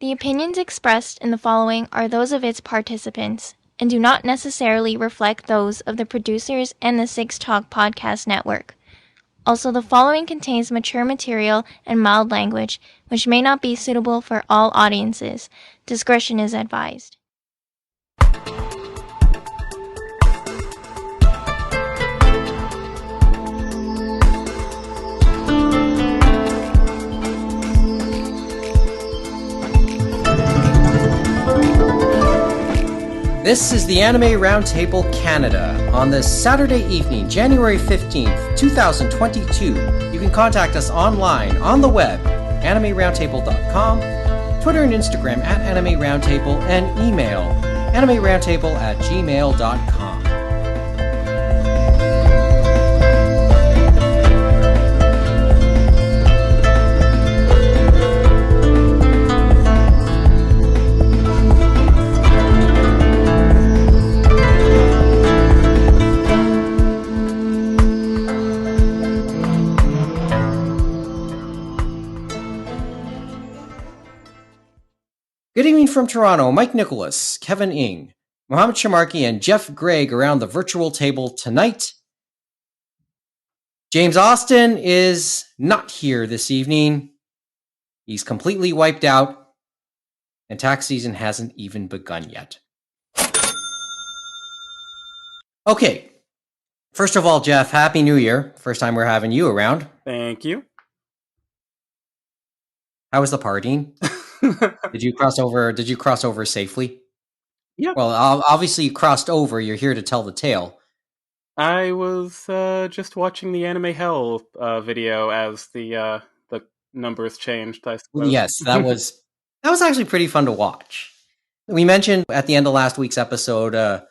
The opinions expressed in the following are those of its participants and do not necessarily reflect those of the producers and the Six Talk Podcast Network. Also, the following contains mature material and mild language, which may not be suitable for all audiences. Discretion is advised. This is the Anime Roundtable Canada. On this Saturday evening, January 15th, 2022, you can contact us online, on the web, animeroundtable.com, Twitter and Instagram at Anime Roundtable, and email animeroundtable@gmail.com. Good evening from Toronto. Mike Nicolas, Kevin Ng, Mohamed Sharmarke, and Geoff Greig around the virtual table tonight. James Austin is not here this evening. He's completely wiped out, and tax season hasn't even begun yet. Okay. First of all, Geoff, Happy New Year. First time we're having you around. Thank you. How was the partying? Did you cross over safely? Yeah. Well, obviously you crossed over. You're here to tell the tale. I was just watching the Anime Hell video as the numbers changed, I suppose. Yes, that was actually pretty fun to watch. We mentioned at the end of last week's episode,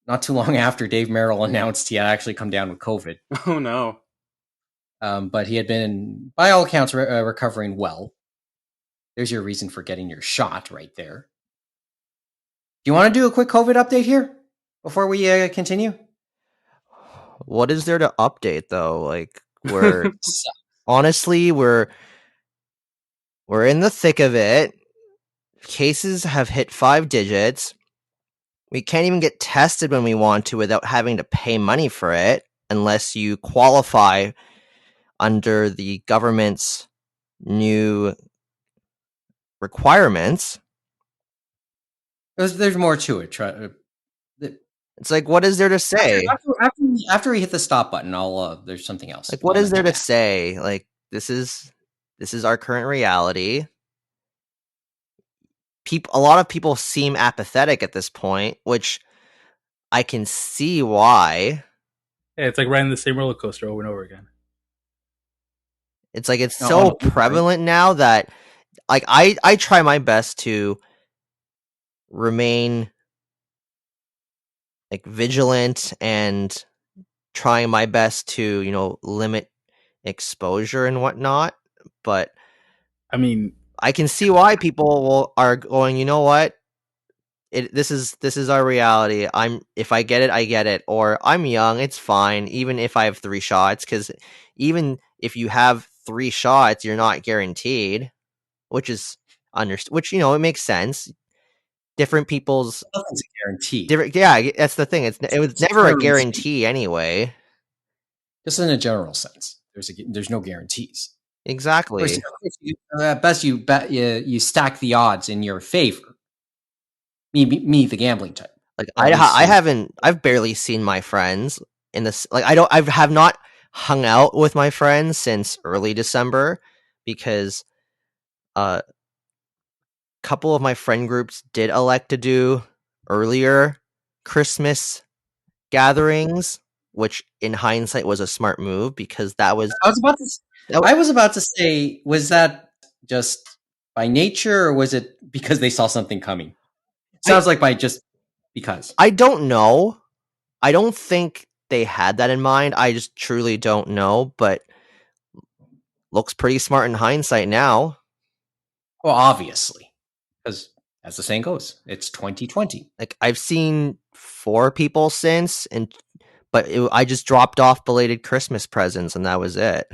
not too long after Dave Merrill announced he had actually come down with COVID. Oh no. But he had been, by all accounts, recovering well. There's your reason for getting your shot right there. Do you want to do a quick COVID update here before we continue? What is there to update though? Like we're honestly we're in the thick of it. Cases have hit 5 digits. We can't even get tested when we want to without having to pay money for it unless you qualify under the government's new requirements. There's more to it. It's like, what is there to say? After we hit the stop button, there's something else. Like, what is there to say? Like, this is our current reality. A lot of people seem apathetic at this point, which I can see why. Yeah, it's like riding the same roller coaster over and over again. It's like it's so prevalent now that like I try my best to remain like vigilant and trying my best to, limit exposure and whatnot. But I mean, I can see why people are going, you know what? This is our reality. If I get it, I get it. Or I'm young, it's fine, even if I have 3 shots, because even if you have 3 shots, you're not guaranteed. Which is it makes sense. Different people's nothing's a guarantee. Yeah, that's the thing. It was never a guarantee anyway. Just in a general sense, there's no guarantees. Exactly. At best, you stack the odds in your favor. Me, the gambling type. Like I've barely seen my friends in this. Like I have not hung out with my friends since early December because a couple of my friend groups did elect to do earlier Christmas gatherings, which in hindsight was a smart move because that was. I was about to say, was that just by nature or was it because they saw something coming? Sounds like because. I don't know. I don't think they had that in mind. I just truly don't know, but looks pretty smart in hindsight now. Well, obviously, because as the saying goes, it's 2020. Like I've seen 4 people since, but I just dropped off belated Christmas presents, and that was it.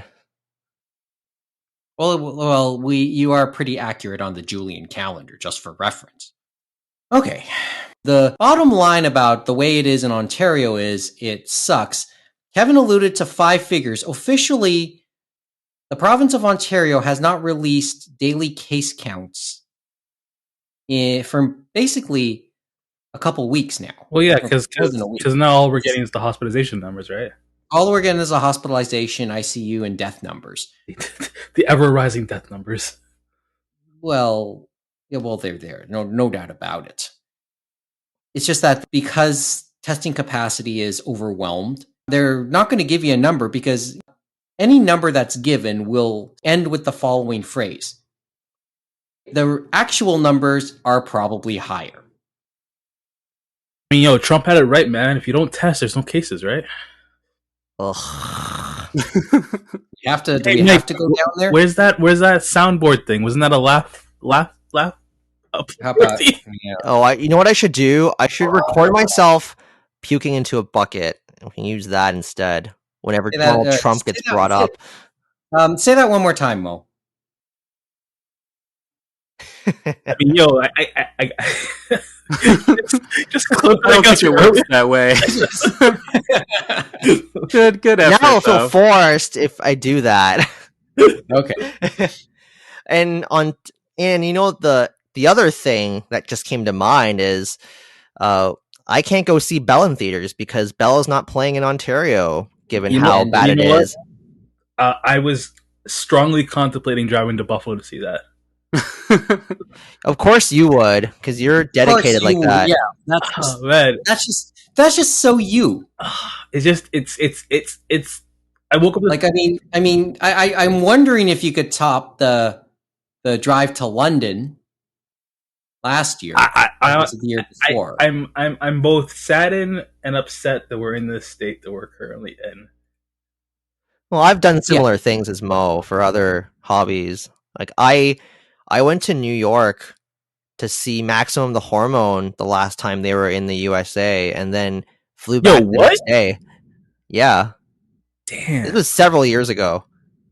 Well, you are pretty accurate on the Julian calendar, just for reference. Okay. The bottom line about the way it is in Ontario is it sucks. Kevin alluded to 5 figures. Officially, the province of Ontario has not released daily case counts for basically a couple weeks now. Well, yeah, because now all we're getting is the hospitalization numbers, right? All we're getting is the hospitalization, ICU, and death numbers. The ever-rising death numbers. Well, they're there. No doubt about it. It's just that because testing capacity is overwhelmed, they're not going to give you a number because any number that's given will end with the following phrase. The actual numbers are probably higher. I mean, Trump had it right, man. If you don't test, there's no cases, right? Ugh. We have to go down there? Where's that soundboard thing? Wasn't that a laugh? How about? Yeah. Oh, you know what I should do? I should record myself puking into a bucket. We can use that instead whenever Donald Trump gets brought up. Say that one more time, Mo. I mean, I just clip it. I don't think it works that way. Good effort. Now I'll feel forced if I do that. Okay. And the other thing that just came to mind is I can't go see Belle in theaters because Belle is not playing in Ontario, given how bad it is. I was strongly contemplating driving to Buffalo to see that. Of course you would, because you're dedicated like that. Yeah, that's just so you. It's. I woke up like I'm wondering if you could top the drive to London last year. The year before. I'm both saddened and upset that we're in this state that we're currently in. Well, I've done similar things as Mo for other hobbies. Like I went to New York to see Maximum the Hormone the last time they were in the USA, and then flew back the next day. Yeah. Damn. It was several years ago.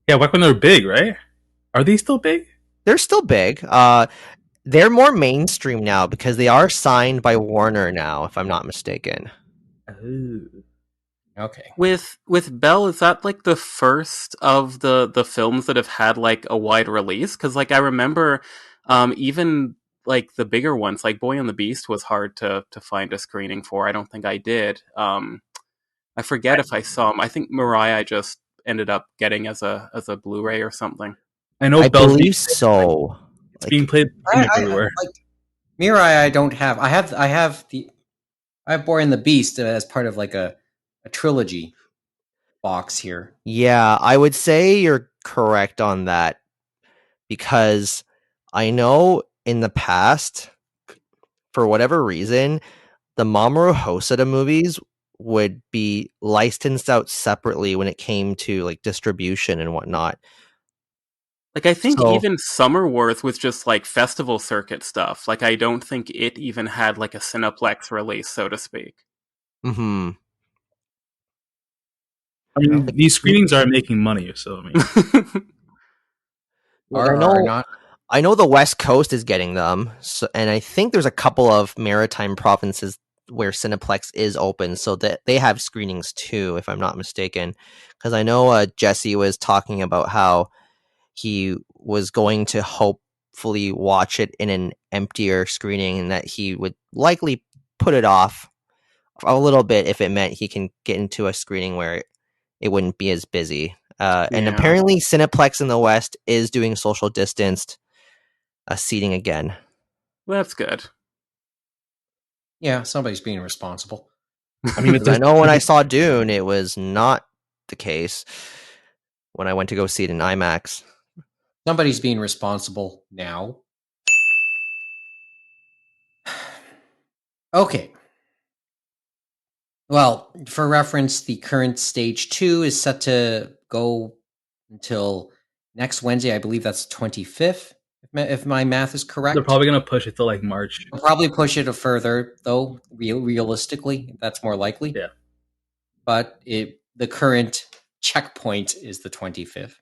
Yeah, back when they were big, right? Are they still big? They're still big. They're more mainstream now because they are signed by Warner now, if I'm not mistaken. Ooh. Okay. With Belle, is that like the first of the films that have had like a wide release? Because like I remember, even like the bigger ones, like Boy and the Beast, was hard to find a screening for. I don't think I did. I forget if I saw them. I think Mariah just ended up getting as a Blu-ray or something. I know. I believe so. It's being played everywhere. Mirai, I don't have. I have Boy and the Beast as part of like a trilogy box here. Yeah, I would say you're correct on that because I know in the past, for whatever reason, the Mamoru Hosoda movies would be licensed out separately when it came to like distribution and whatnot. Like I think even Summer Wars was just like festival circuit stuff. Like I don't think it even had like a Cineplex release, so to speak. Mm-hmm. I mean, these screenings are making money, so I mean, I know the West Coast is getting them, and I think there's a couple of maritime provinces where Cineplex is open, so that they have screenings too, if I'm not mistaken. Because I know Jesse was talking about how he was going to hopefully watch it in an emptier screening, and that he would likely put it off a little bit if it meant he can get into a screening where it wouldn't be as busy. And apparently Cineplex in the West is doing social distanced seating again. Well, that's good. Yeah, somebody's being responsible. I mean, I know when I saw Dune, it was not the case when I went to go see it in IMAX. Somebody's being responsible now. Okay. Well, for reference, the current stage 2 is set to go until next Wednesday. I believe that's 25th, if my math is correct. They're probably going to push it to like March. They'll probably push it further, though, realistically. That's more likely. Yeah. But the current checkpoint is the 25th.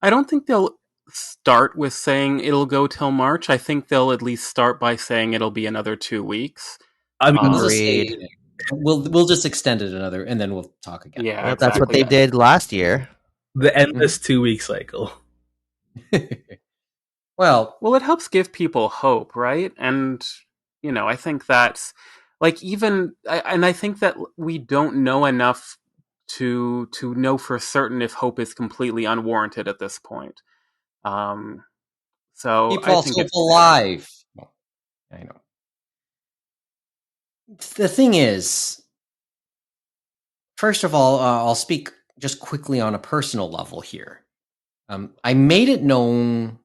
I don't think they'll start with saying it'll go till March. I think they'll at least start by saying it'll be another 2 weeks. I mean, We'll just Agreed. say we'll just extend it another, and then we'll talk again. Yeah, Yep, that's what exactly. they did last year. the endless 2 week cycle. Well, Well, it helps give people hope, right? And I think that's like and I think that we don't know enough to know for certain if hope is completely unwarranted at this point. So keep I false think hope it's fair. alive. No, I know. The thing is, first of all, I'll speak just quickly on a personal level here. I made it known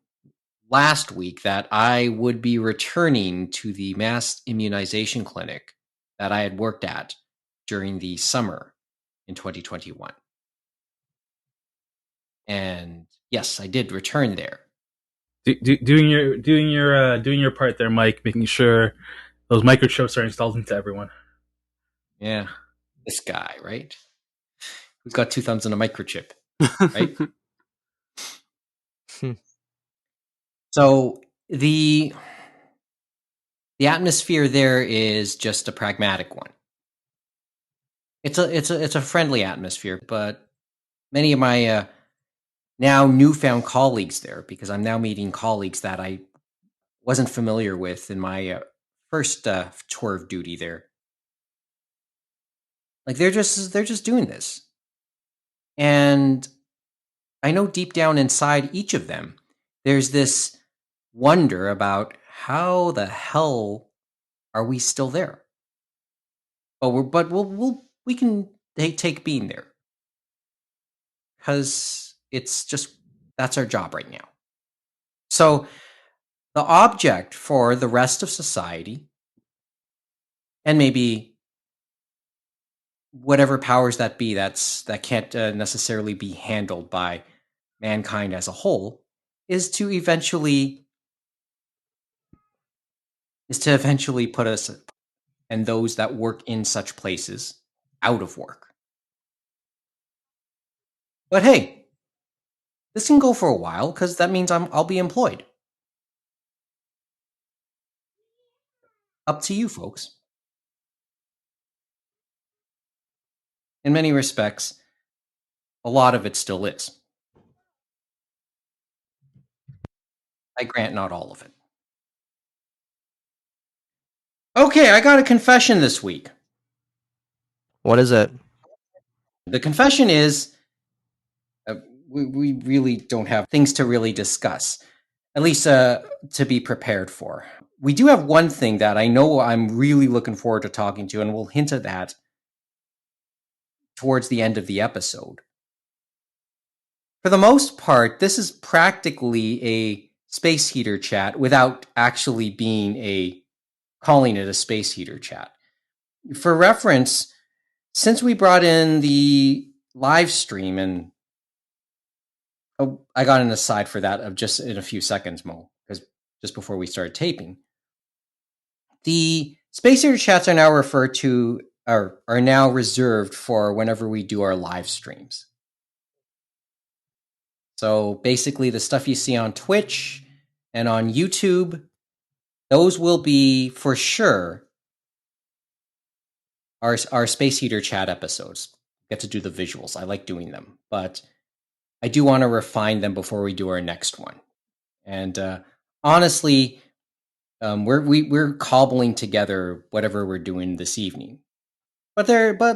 last week that I would be returning to the mass immunization clinic that I had worked at during the summer in 2021. And yes, I did return there. Doing your part there, Mike, making sure those microchips are installed into everyone. Yeah, this guy, right? Who's got 2 thumbs and a microchip, right? So the atmosphere there is just a pragmatic one. It's a friendly atmosphere, but many of my now newfound colleagues there, because I'm now meeting colleagues that I wasn't familiar with in my first tour of duty there. Like they're just doing this, and I know deep down inside each of them, there's this wonder about how the hell are we still there? But we can take being there, because it's just that's our job right now. So the object for the rest of society, and maybe whatever powers that be that can't necessarily be handled by mankind as a whole, is to eventually put us and those that work in such places out of work. But hey, this can go for a while, because that means I'll be employed. Up to you, folks. In many respects, a lot of it still is. I grant not all of it. Okay, I got a confession this week. What is it? The confession is we really don't have things to really discuss, at least to be prepared for. We do have one thing that I know I'm really looking forward to talking to, and we'll hint at that towards the end of the episode. For the most part, this is practically a space heater chat without actually calling it a space heater chat. For reference, since we brought in the live stream, and I got an aside for that of just in a few seconds, Mo, because just before we started taping, the space heater chats are now referred to are now reserved for whenever we do our live streams. So basically, the stuff you see on Twitch and on YouTube, those will be for sure our space heater chat episodes. Get to do the visuals. I like doing them, but I do want to refine them before we do our next one. And honestly, we're cobbling together whatever we're doing this evening. But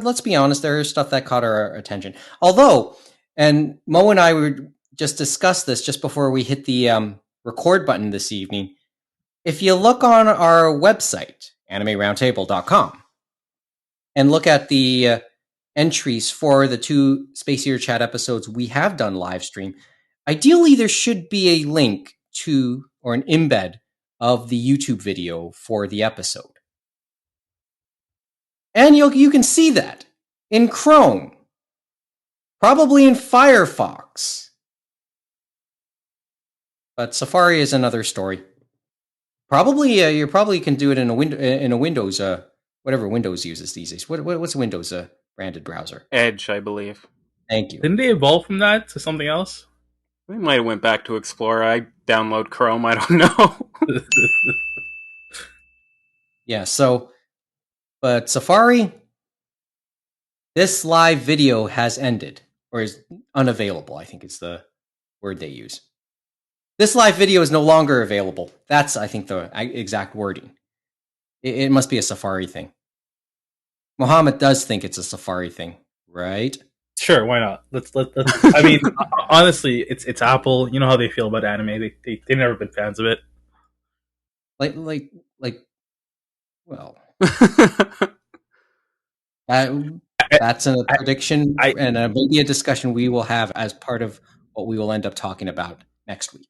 let's be honest, there is stuff that caught our attention. Although, and Mo and I would just discuss this just before we hit the record button this evening. If you look on our website, animeroundtable.com, and look at the entries for the 2 Space Heater Chat episodes we have done live stream, ideally there should be a link to, or an embed of the YouTube video for the episode. And you can see that in Chrome, probably in Firefox. But Safari is another story. Probably you probably can do it in a Windows whatever Windows uses these days. What's Windows branded browser? Edge, I believe. Thank you. Didn't they evolve from that to something else? We might have went back to Explorer. I download Chrome. I don't know. Yeah, so, but Safari, this live video has ended, or is unavailable, I think is the word they use. This live video is no longer available. That's, I think, the exact wording. It must be a Safari thing. Mohamed does think it's a Safari thing, right? Sure, why not? Let's. I mean, honestly, it's Apple. You know how they feel about anime. They've never been fans of it. Like, well, that's a prediction and maybe a discussion we will have as part of what we will end up talking about next week.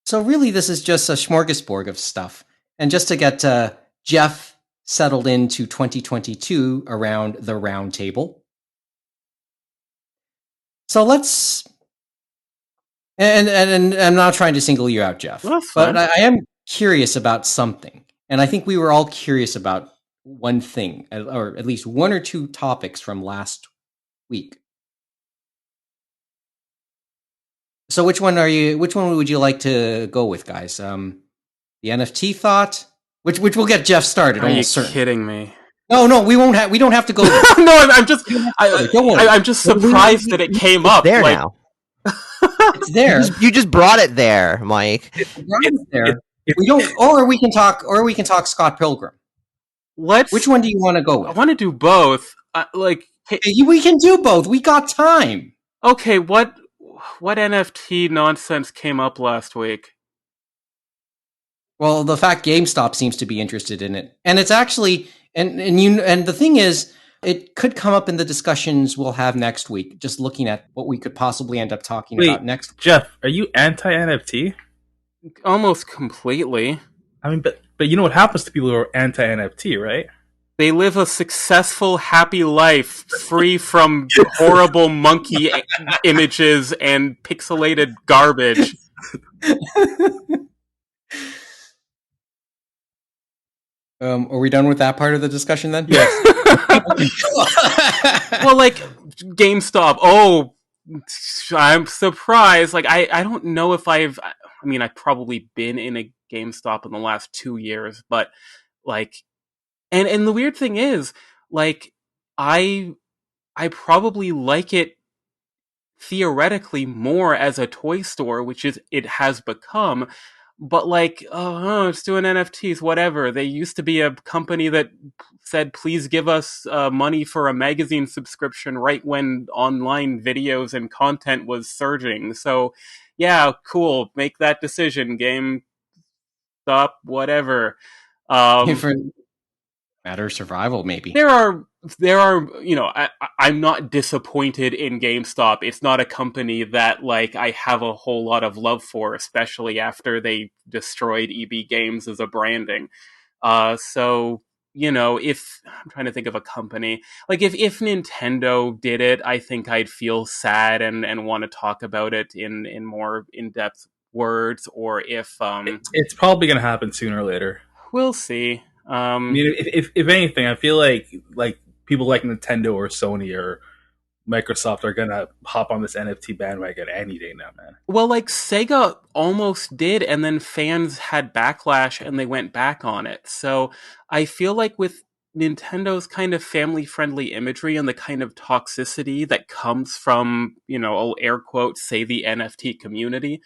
So really, this is just a smorgasbord of stuff. And just to get Geoff settled into 2022 around the round table. So let's... And I'm not trying to single you out, Geoff. Well, but I am curious about something. And I think we were all curious about one thing, or at least one or two topics from last week. So which one would you like to go with, guys? The NFT thought, which will get Geoff started. Are you certain. kidding me? No, we won't have. We don't have to go there. No, I'm just surprised that it came up there now. It's there. You just brought it there, Mike. It's there. We don't, or we can talk Scott Pilgram. Which one do you want to go with? I want to do both. We can do both. We got time. Okay, what NFT nonsense came up last week? Well, the fact GameStop seems to be interested in it, and it's actually, and the thing is, it could come up in the discussions we'll have next week. Just looking at what we could possibly end up talking about next week. Geoff, are you anti-NFT? Almost completely. I mean, but you know what happens to people who are anti-NFT, right? They live a successful, happy life, free from horrible monkey images and pixelated garbage. Are we done with that part of the discussion then? Yes. Well, like GameStop. Oh, I'm surprised. Like I don't know if I've probably been in a GameStop in the last 2 years, but like, and the weird thing is, like, I probably like it theoretically more as a toy store, which is it has become. But like, it's doing NFTs, whatever. They used to be a company that said, please give us money for a magazine subscription right when online videos and content was surging. So, yeah, cool. Make that decision. GameStop, whatever. Matter of survival, maybe. There are, I'm not disappointed in GameStop. It's not a company that, like, I have a whole lot of love for, especially after they destroyed EB Games as a branding. So, if I'm trying to think of a company, like if Nintendo did it, I think I'd feel sad and want to talk about it in more in-depth words, or if it's probably going to happen sooner or later. We'll see. I mean, if anything, I feel like people like Nintendo or Sony or Microsoft are gonna hop on this NFT bandwagon any day now, man. Well, like Sega almost did, and then fans had backlash and they went back on it. So I feel like with Nintendo's kind of family-friendly imagery and the kind of toxicity that comes from, I'll air quote, say the NFT community,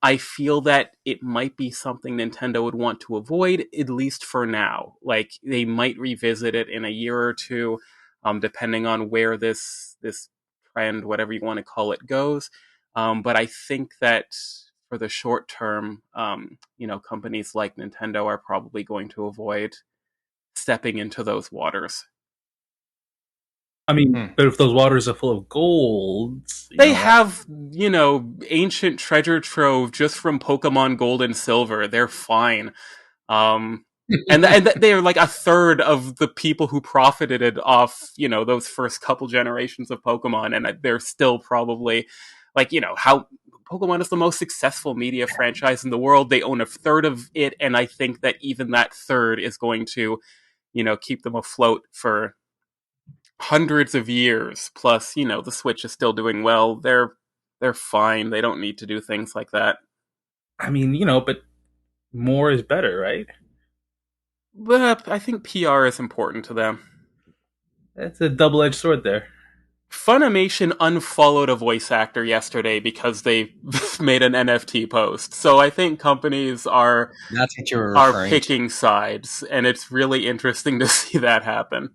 I feel that it might be something Nintendo would want to avoid, at least for now. Like, they might revisit it in a year or two, depending on where this trend, whatever you want to call it, goes. But I think that for the short term, companies like Nintendo are probably going to avoid stepping into those waters. I mean, but if those waters are full of gold... They have, ancient treasure trove just from Pokemon Gold and Silver. They're fine. And they're like a third of the people who profited off, those first couple generations of Pokemon. And they're still probably, how Pokemon is the most successful media franchise in the world. They own a third of it. And I think that even that third is going to, keep them afloat for hundreds of years. Plus, the Switch is still doing well. They're they're fine. They don't need to do things like that. I mean, but more is better, right? But I think PR is important to them. It's a double-edged sword there. Funimation unfollowed a voice actor yesterday because they made an NFT post. So I think companies are That's what you were referring picking sides, and it's really interesting to see that happen.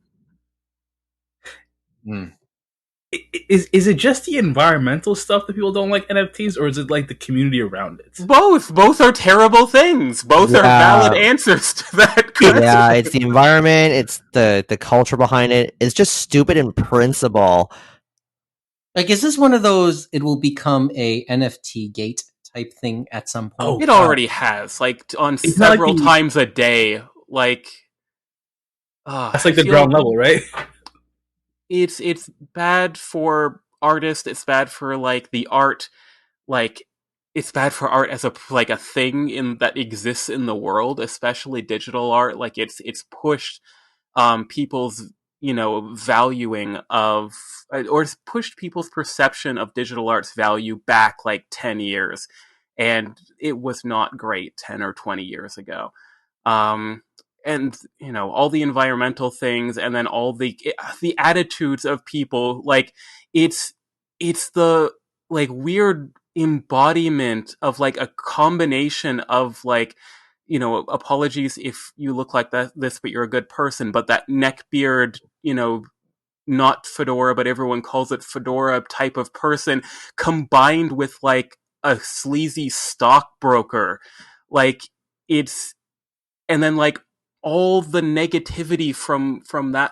Is it just the environmental stuff that people don't like NFTs, or is it like the community around it? Both are terrible things. Both are valid answers to that question. Yeah, it's the environment, it's the culture behind it. It's just stupid in principle. Like, is this one of those, it will become a NFT gate type thing at some point? Oh, It already has, like, on It's not like several the- times a day. Like, That's like the ground level, right? It's bad for artists. It's bad for like the art. Like, it's bad for art as a thing in that exists in the world, especially digital art. Like, it's pushed people's valuing of, or it's pushed people's perception of digital art's value back like 10 years, and it was not great 10 or 20 years ago. And all the environmental things, and then all the attitudes of people, like it's the like weird embodiment of like a combination of like, apologies if you look like this, but you're a good person, but that neckbeard, not fedora, but everyone calls it fedora type of person, combined with like a sleazy stockbroker. Like, and then like all the negativity from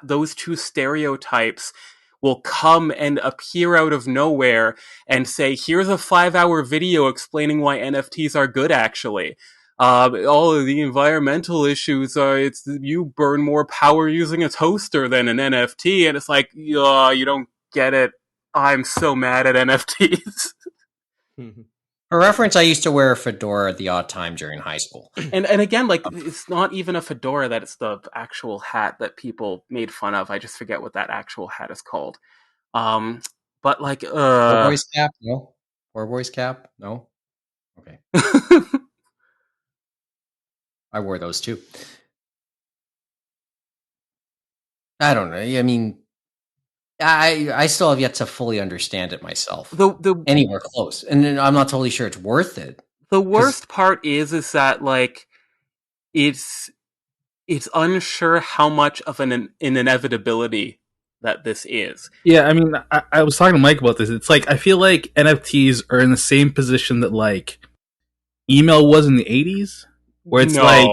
those two stereotypes will come and appear out of nowhere and say, here's a 5-hour video explaining why NFTs are good, actually. All of the environmental issues are, it's you burn more power using a toaster than an NFT, and it's like, you don't get it. I'm so mad at NFTs. For reference, I used to wear a fedora at the odd time during high school. And again, like, it's not even a fedora, that it's the actual hat that people made fun of. I just forget what that actual hat is called. But like, Poor boy's cap? No. Poor boy's cap? No. Okay. I wore those too. I don't know. I mean, I still have yet to fully understand it myself. Anywhere close, and I'm not totally sure it's worth it. The worst part is that like it's unsure how much of an inevitability that this is. Yeah, I mean, I was talking to Mike about this. It's like, I feel like NFTs are in the same position that like email was in the 80s, where it's like,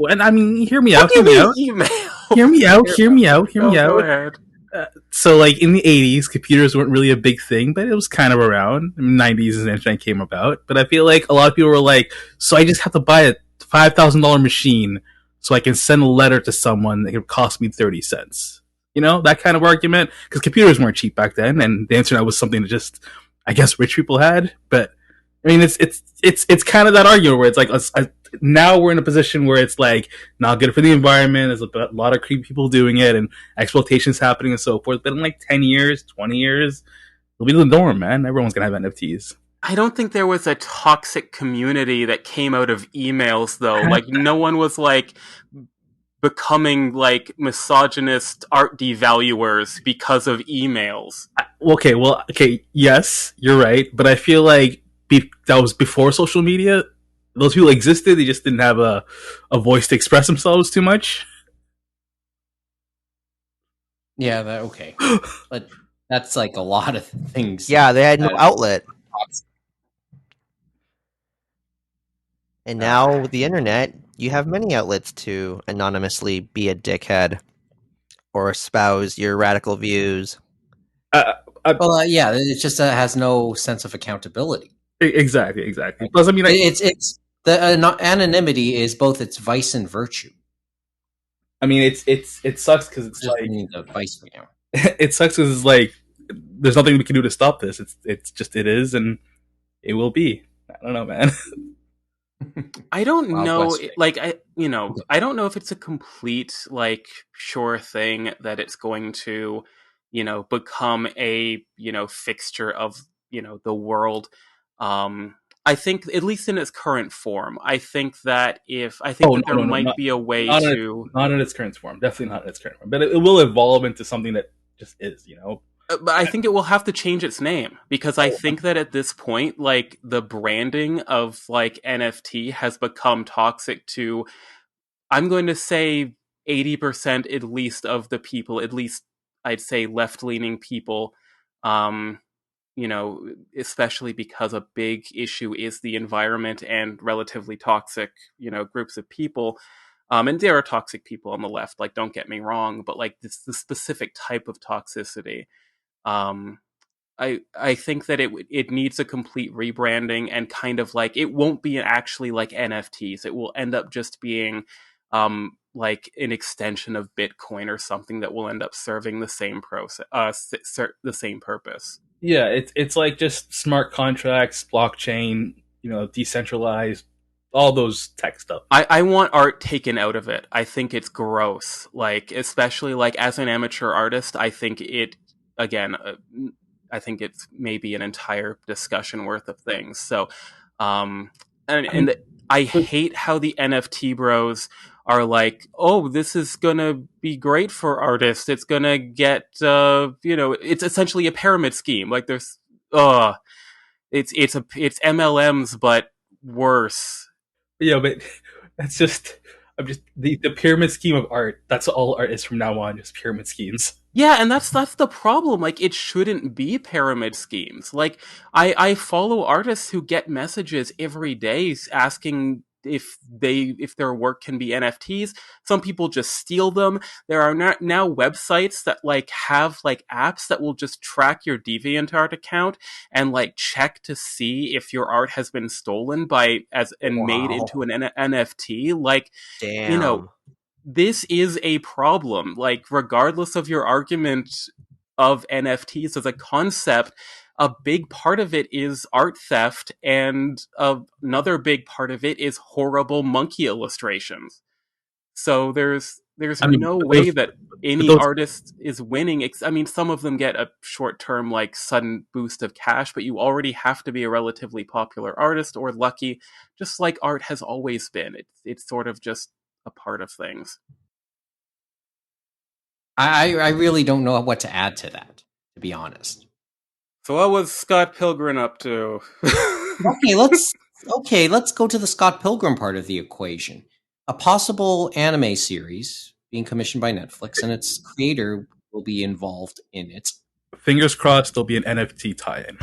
and I mean, hear me out. Email. Hear me out. Go ahead. So, like, in the 80s, computers weren't really a big thing, but it was kind of around. In the 90s, as the internet came about. But I feel like a lot of people were like, so I just have to buy a $5,000 machine so I can send a letter to someone that would cost me 30 cents. That kind of argument. Because computers weren't cheap back then, and the internet was something that just, I guess, rich people had. But, I mean, it's kind of that argument where it's like, now we're in a position where it's like not good for the environment. There's a lot of creepy people doing it, and exploitations happening and so forth. But in like 10 years, 20 years, it'll be the norm, man. Everyone's gonna have NFTs. I don't think there was a toxic community that came out of emails, though. Like, no one was like becoming like misogynist art devaluers because of emails. Okay, yes, you're right, but I feel like that was before social media. Those people existed, they just didn't have a voice to express themselves too much. Yeah, okay. But that's like a lot of things. Yeah, they had no outlet. And now with the internet, you have many outlets to anonymously be a dickhead or espouse your radical views. Yeah, it just has no sense of accountability. Exactly. Plus, I mean, it's the anonymity is both its vice and virtue. I mean, it sucks because it's like the vice right now. It sucks because it's like there's nothing we can do to stop this. It's just it is, and it will be. I don't know, man. I don't know. Like, I don't know if it's a complete like sure thing that it's going to, become a fixture of the world. I think, at least in its current form, I think that there No, might be a way not in, to. not in its current form. Definitely not in its current form. But it will evolve into something that just is. But I think it will have to change its name, because I think that at this point, like, the branding of like NFT has become toxic to, I'm going to say, 80% at least of the people, at least I'd say left leaning people, um, especially because a big issue is the environment and relatively toxic, groups of people. And there are toxic people on the left, like, don't get me wrong, but like this the specific type of toxicity. Um, I think that it needs a complete rebranding, and kind of like, it won't be actually like NFTs. It will end up just being like an extension of Bitcoin or something that will end up serving the same process, the same purpose. Yeah, it's like just smart contracts, blockchain, decentralized, all those tech stuff. I want art taken out of it. I think it's gross. Like, especially like as an amateur artist, I think it, again, I think it's maybe an entire discussion worth of things. So, and I hate how the NFT bros are like, oh, this is gonna be great for artists. It's gonna get, it's essentially a pyramid scheme. Like, there's, it's MLMs, but worse. Yeah, but that's just I'm just the pyramid scheme of art. That's all art is from now on, just pyramid schemes. Yeah, and that's the problem. Like, it shouldn't be pyramid schemes. Like, I follow artists who get messages every day asking if their work can be NFTs. Some people just steal them. There are now websites that like have like apps that will just track your DeviantArt account and like check to see if your art has been stolen and made into an NFT. Like, you know, Damn. this is a problem. Like, regardless of your argument of NFTs as a concept, a big part of it is art theft, and another big part of it is horrible monkey illustrations. So there's I mean, no way that but any those artist is winning. I mean, some of them get a short term, like, sudden boost of cash, but you already have to be a relatively popular artist or lucky, just like art has always been. It's sort of just a part of things. I really don't know what to add to that, to be honest. So what was Scott Pilgrim up to? Let's go to the Scott Pilgrim part of the equation. A possible anime series being commissioned by Netflix, and its creator will be involved in it. fingers crossed there'll be an NFT tie-in.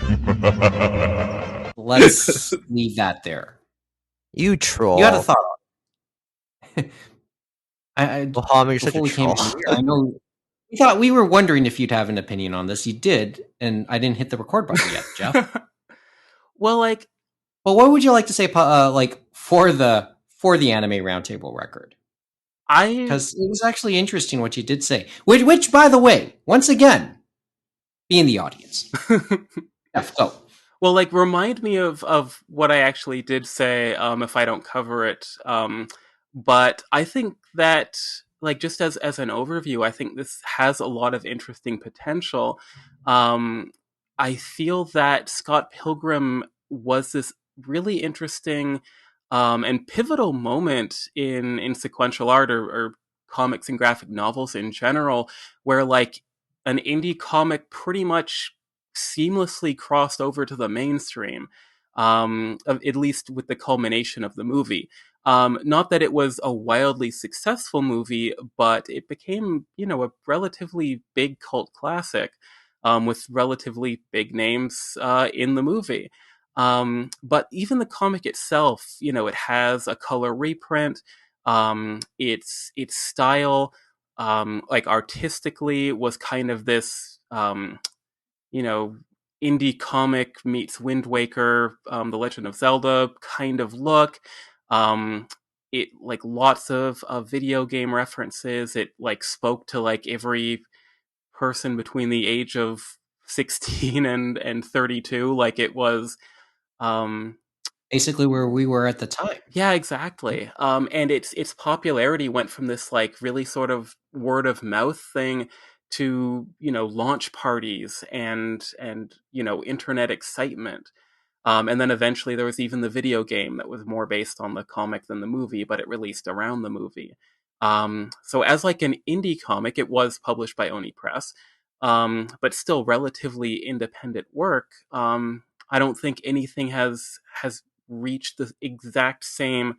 Let's leave that there. You troll. You had a thought on it. Mohamed, you're such a Before we came troll. in here, I know we were wondering if you'd have an opinion on this. You did, and I didn't hit the record button yet, Geoff. Well, like, Well, what would you like to say, like, for the anime roundtable record? Because it was actually interesting what you did say. Which, by the way, once again, be in the audience. Geoff, go. Well, like, remind me of what I actually did say, if I don't cover it. But I think that, like, just as an overview, I think this has a lot of interesting potential. I feel that Scott Pilgrim was this really interesting and pivotal moment in sequential art, or comics and graphic novels in general, where like an indie comic pretty much seamlessly crossed over to the mainstream, at least with the culmination of the movie. Not that it was a wildly successful movie, but it became, a relatively big cult classic, with relatively big names in the movie. But even the comic itself, it has a color reprint. Its style, like, artistically, was kind of this, indie comic meets Wind Waker, The Legend of Zelda kind of look. It, like, lots of video game references. It, like, spoke to like every person between the age of 16 and 32. Like, it was, Basically where we were at the time. yeah, exactly. And its popularity went from this like really sort of word of mouth thing to launch parties and internet excitement. And then eventually there was even the video game that was more based on the comic than the movie, but it released around the movie. So as like an indie comic, it was published by Oni Press, but still relatively independent work. I don't think anything has reached the exact same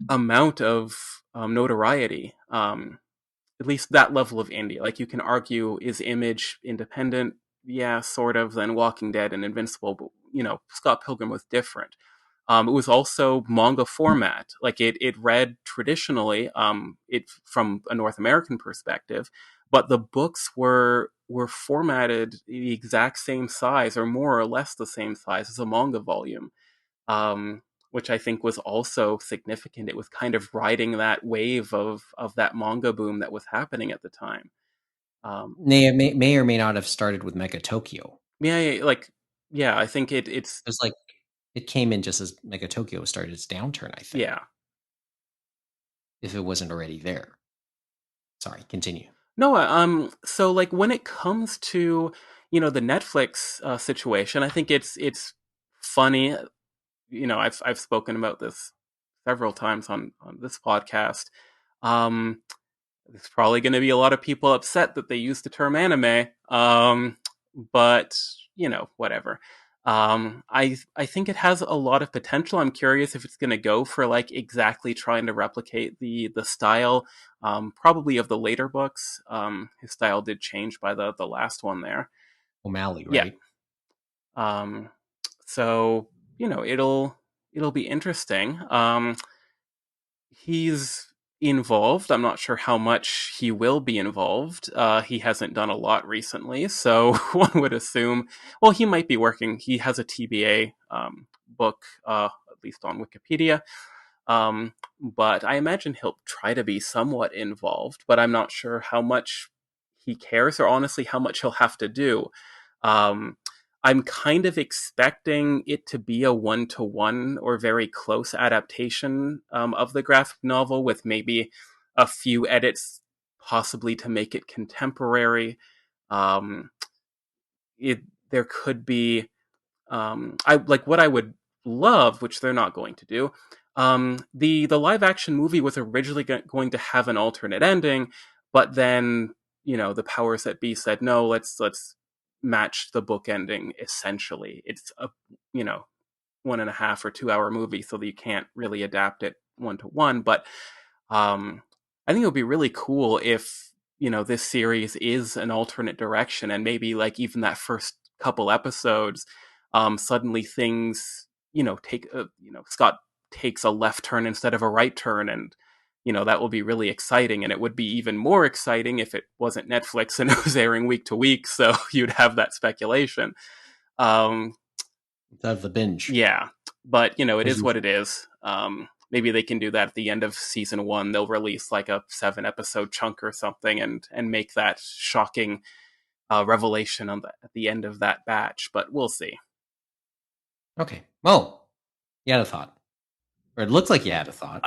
amount of notoriety. At least that level of indie. Like, you can argue, is Image independent? Yeah, sort of. Then Walking Dead and Invincible, but Scott Pilgrim was different. It was also manga format. Like, it read traditionally, it from a North American perspective, but the books were formatted the exact same size, or more or less the same size as a manga volume. Um, which I think was also significant. It was kind of riding that wave of that manga boom that was happening at the time. May or may not have started with Mega Tokyo. Yeah, I think it's It was like it came in just as Mega Tokyo started its downturn, I think. yeah. If it wasn't already there. Sorry, continue. No, so like when it comes to the Netflix situation, I think it's funny. I've spoken about this several times on this podcast. There's probably going to be a lot of people upset that they used the term anime, but whatever. I think it has a lot of potential. I'm curious if it's going to go for like exactly trying to replicate the style, probably of the later books. His style did change by the last one there. O'Malley, Yeah. right? So it'll be interesting. He's involved. I'm not sure how much he will be involved. He hasn't done a lot recently, so one would assume, well, he might be working. He has a TBA book, at least on Wikipedia. But I imagine he'll try to be somewhat involved, but I'm not sure how much he cares, or honestly how much he'll have to do. I'm kind of expecting it to be a one-to-one or very close adaptation of the graphic novel, with maybe a few edits, possibly to make it contemporary. Um, there could be, I like what I would love, which they're not going to do. The live action movie was originally going to have an alternate ending, but then the powers that be said no. Let's match the book ending. Essentially, it's a 1.5 or 2 hour movie, so that you can't really adapt it one to one. But I think it would be really cool if this series is an alternate direction, and maybe like even that first couple episodes, suddenly things take Scott takes a left turn instead of a right turn, and that will be really exciting. And it would be even more exciting if it wasn't Netflix and it was airing week to week, so you'd have that speculation. Of the binge. Yeah, but it is what it is. Maybe they can do that at the end of season 1. They'll release like a 7-episode chunk or something, and make that shocking revelation at the end of that batch. But we'll see. Okay. Well, you had a thought. Or it looked like you had a thought.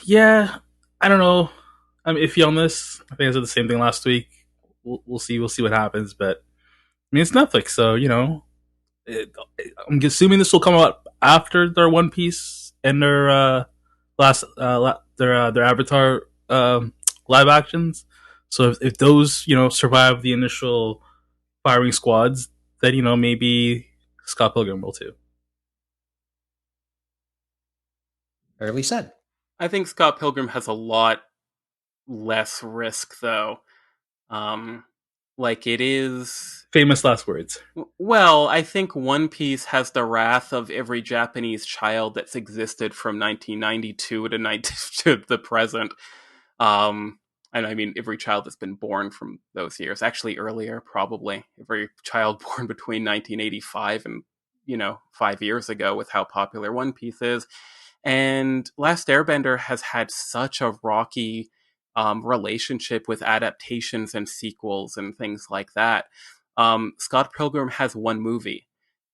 Yeah. I don't know. I'm iffy on this. I think I said the same thing last week. We'll see. We'll see what happens. But I mean, it's Netflix, so I'm assuming this will come out after their One Piece and their their Avatar live actions. So if those survive the initial firing squads, then maybe Scott Pilgrim will too. Fairly said. I think Scott Pilgrim has a lot less risk, though. Like, it is famous last words. Well, I think One Piece has the wrath of every Japanese child that's existed from 1992 to the present. And I mean every child that's been born from those years. Actually, earlier, probably every child born between 1985 and 5 years ago, with how popular One Piece is. And Last Airbender has had such a rocky relationship with adaptations and sequels and things like that. Scott Pilgrim has one movie,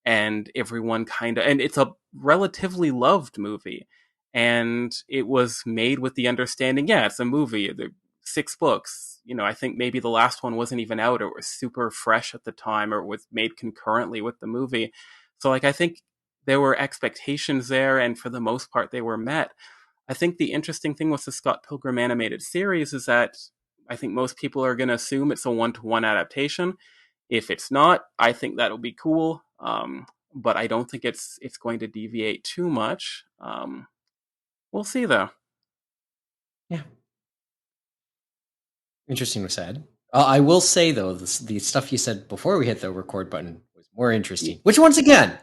and everyone and it's a relatively loved movie, and it was made with the understanding, yeah, it's a movie, there 6 books, I think maybe the last one wasn't even out, or it was super fresh at the time, or it was made concurrently with the movie. So like I think there were expectations there, and for the most part they were met. I think the interesting thing with the Scott Pilgrim animated series is that I think most people are going to assume it's a one-to-one adaptation. If it's not, I think that'll be cool. But I don't think it's going to deviate too much. We'll see though. Yeah, interesting was said. I will say though, the stuff you said before we hit the record button was more interesting. Which, once again,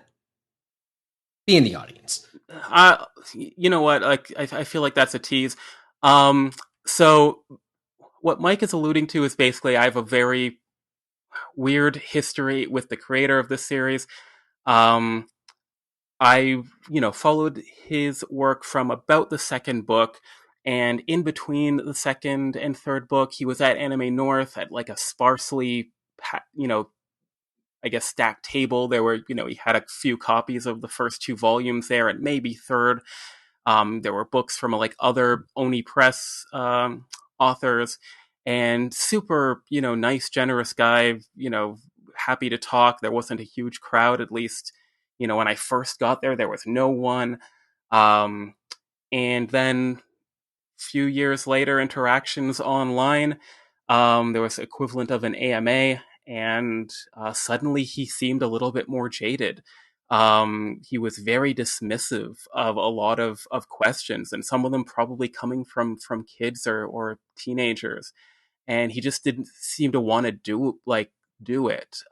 be in the audience. You know what? Like I feel like that's a tease. So what Mike is alluding to is basically I have a very weird history with the creator of this series. Um, I, followed his work from about the second book, and in between the second and third book, he was at Anime North at like a sparsely, I guess stacked table. There were, he had a few copies of the first two volumes there, and maybe third. There were books from like other Oni Press authors, and super, nice, generous guy. Happy to talk. There wasn't a huge crowd, at least. When I first got there was no one. And then few years later, interactions online. There was equivalent of an AMA, and suddenly he seemed a little bit more jaded. He was very dismissive of a lot of questions, and some of them probably coming from kids or teenagers. And he just didn't seem to want to do it.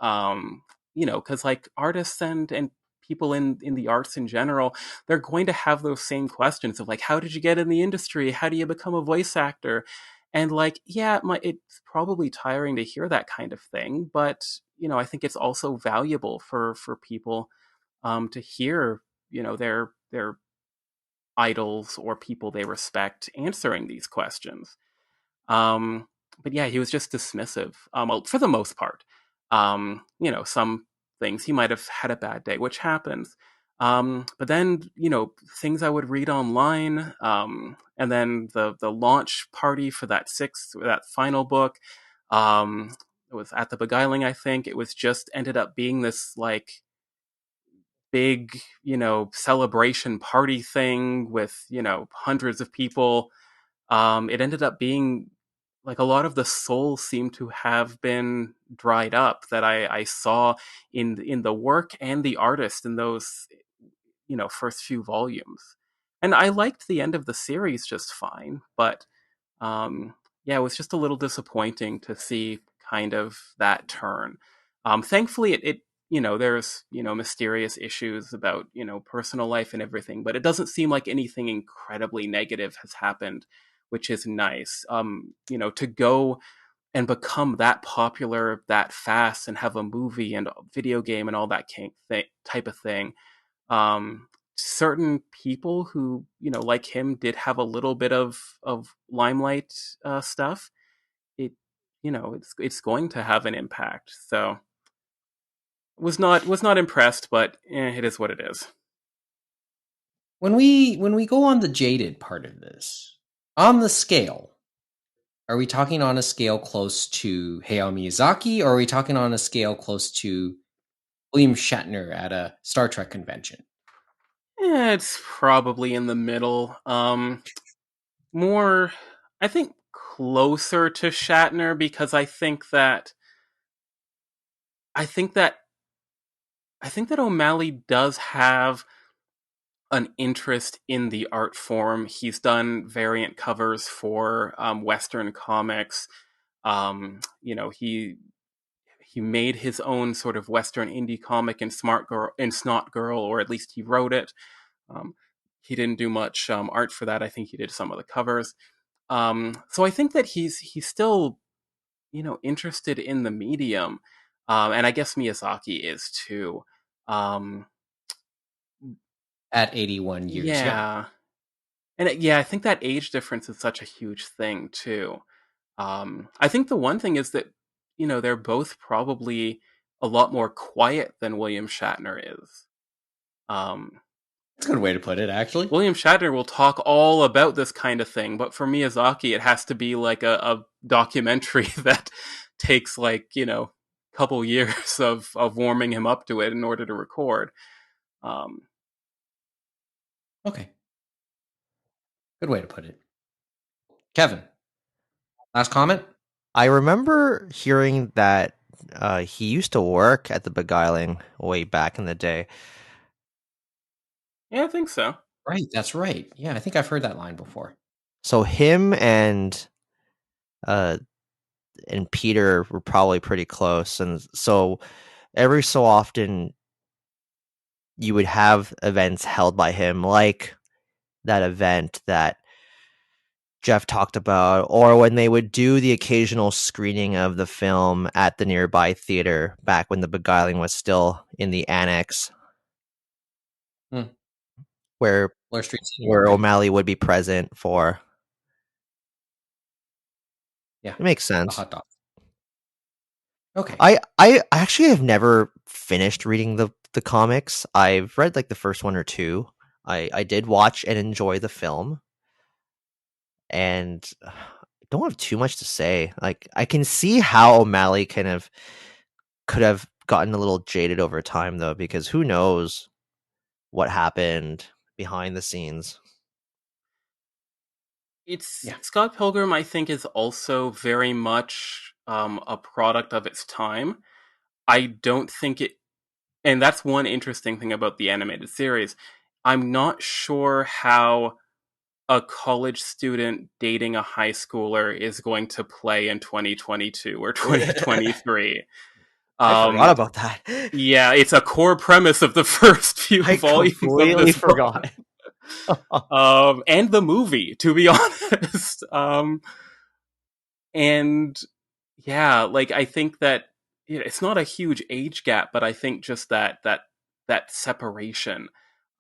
Because like artists and people in the arts in general, they're going to have those same questions of like, how did you get in the industry? How do you become a voice actor? And like, yeah, it's probably tiring to hear that kind of thing, but I think it's also valuable for people to hear their idols or people they respect answering these questions. Um, but yeah, he was just dismissive for the most part. Some things he might have had a bad day, which happens. But then, things I would read online, and then the launch party for that final book, it was at the Beguiling, I think. It was just ended up being this like big, celebration party thing with, hundreds of people. It ended up being like a lot of the soul seemed to have been dried up that I saw in the work and the artist in those first few volumes. And I liked the end of the series just fine, but yeah, it was just a little disappointing to see kind of that turn. Thankfully, it there's mysterious issues about personal life and everything, but it doesn't seem like anything incredibly negative has happened, which is nice. To go and become that popular that fast and have a movie and a video game and all that type of thing. Certain people who like him did have a little bit of limelight stuff. It it's going to have an impact. So was not impressed, but it is what it is. When we go on the jaded part of this, on the scale, are we talking on a scale close to Hayao Miyazaki, or are we talking on a scale close to William Shatner at a Star Trek convention? It's probably in the middle. More, I think, closer to Shatner, because I think that I think that O'Malley does have an interest in the art form. He's done variant covers for Western comics. He made his own sort of Western indie comic in Snot Girl, or at least he wrote it. Um, he didn't do much art for that. I think he did some of the covers. So I think that he's still interested in the medium, and I guess Miyazaki is too. Um, At 81 years young. yeah, and yeah, I think that age difference is such a huge thing too. I think the one thing is that they're both probably a lot more quiet than William Shatner is. Um, That's a good way to put it, actually. William Shatner will talk all about this kind of thing, but for Miyazaki, it has to be like a documentary that takes like, couple years of warming him up to it in order to record. Um, Okay. Good way to put it. Kevin, last comment? I remember hearing that he used to work at the Beguiling way back in the day. yeah, I think so. Right, that's right. Yeah, I think I've heard that line before. So him uh and Peter were probably pretty close, and so every so often you would have events held by him, like that event that Geoff talked about, or when they would do the occasional screening of the film at the nearby theater back when The Beguiling was still in the annex, Hmm. where Blair Street, where right? O'Malley would be present for. Yeah, It makes the sense. hot dog. Okay. I actually have never finished reading the comics. I've read like the first one or two. I did watch and enjoy the film, and don't have too much to say. Like I can see how O'Malley could have gotten a little jaded over time though, because who knows what happened behind the scenes. It's Yeah. Scott Pilgrim, I think, is also very much a product of its time. I don't think it, and that's one interesting thing about the animated series. I'm not sure how a college student dating a high schooler is going to play in 2022 or 2023. I forgot about that. Yeah, it's a core premise of the first few I volumes of completely this book. forgot. And the movie, to be honest. And yeah, like I think that it's not a huge age gap, but I think just that separation,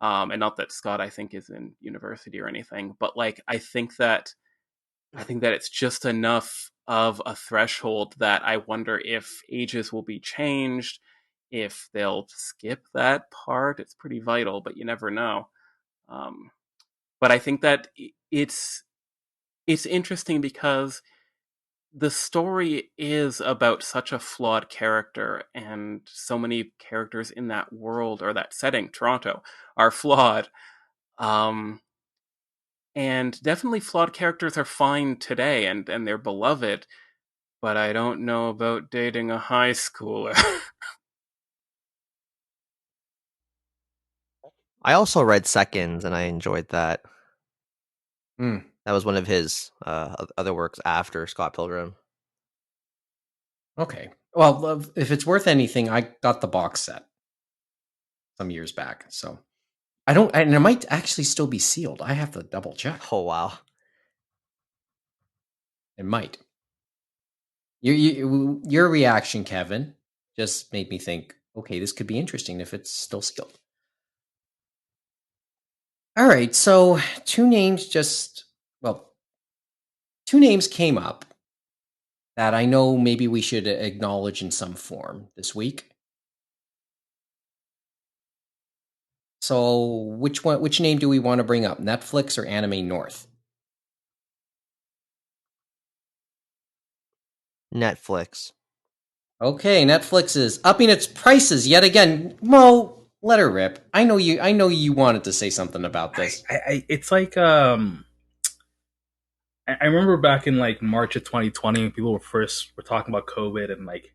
and not that Scott I think is in university or anything, but like I think that it's just enough of a threshold that I wonder if ages will be changed, if they'll skip that part. It's pretty vital, but you never know. Um, but I think that it's interesting because the story is about such a flawed character, and so many characters in that world or that setting, Toronto, are flawed. Um, and definitely flawed characters are fine today, and they're beloved. But I don't know about dating a high schooler. I also read Seconds, and I enjoyed that. Hmm. That was one of his other works after Scott Pilgrim. Okay. Well, if it's worth anything, I got the box set some years back, so I don't, and it might actually still be sealed. I have to double check. Oh wow! It might. Your reaction, Kevin, just made me think. Okay, this could be interesting if it's still sealed. All right, so two names two names came up that I know maybe we should acknowledge in some form this week. So, which name do we want to bring up? Netflix or Anime North? Netflix. Okay, Netflix is upping its prices yet again. Mo, let her rip. I know you. I know you wanted to say something about this. It's like I remember back in like March of 2020 when people were talking about COVID, and like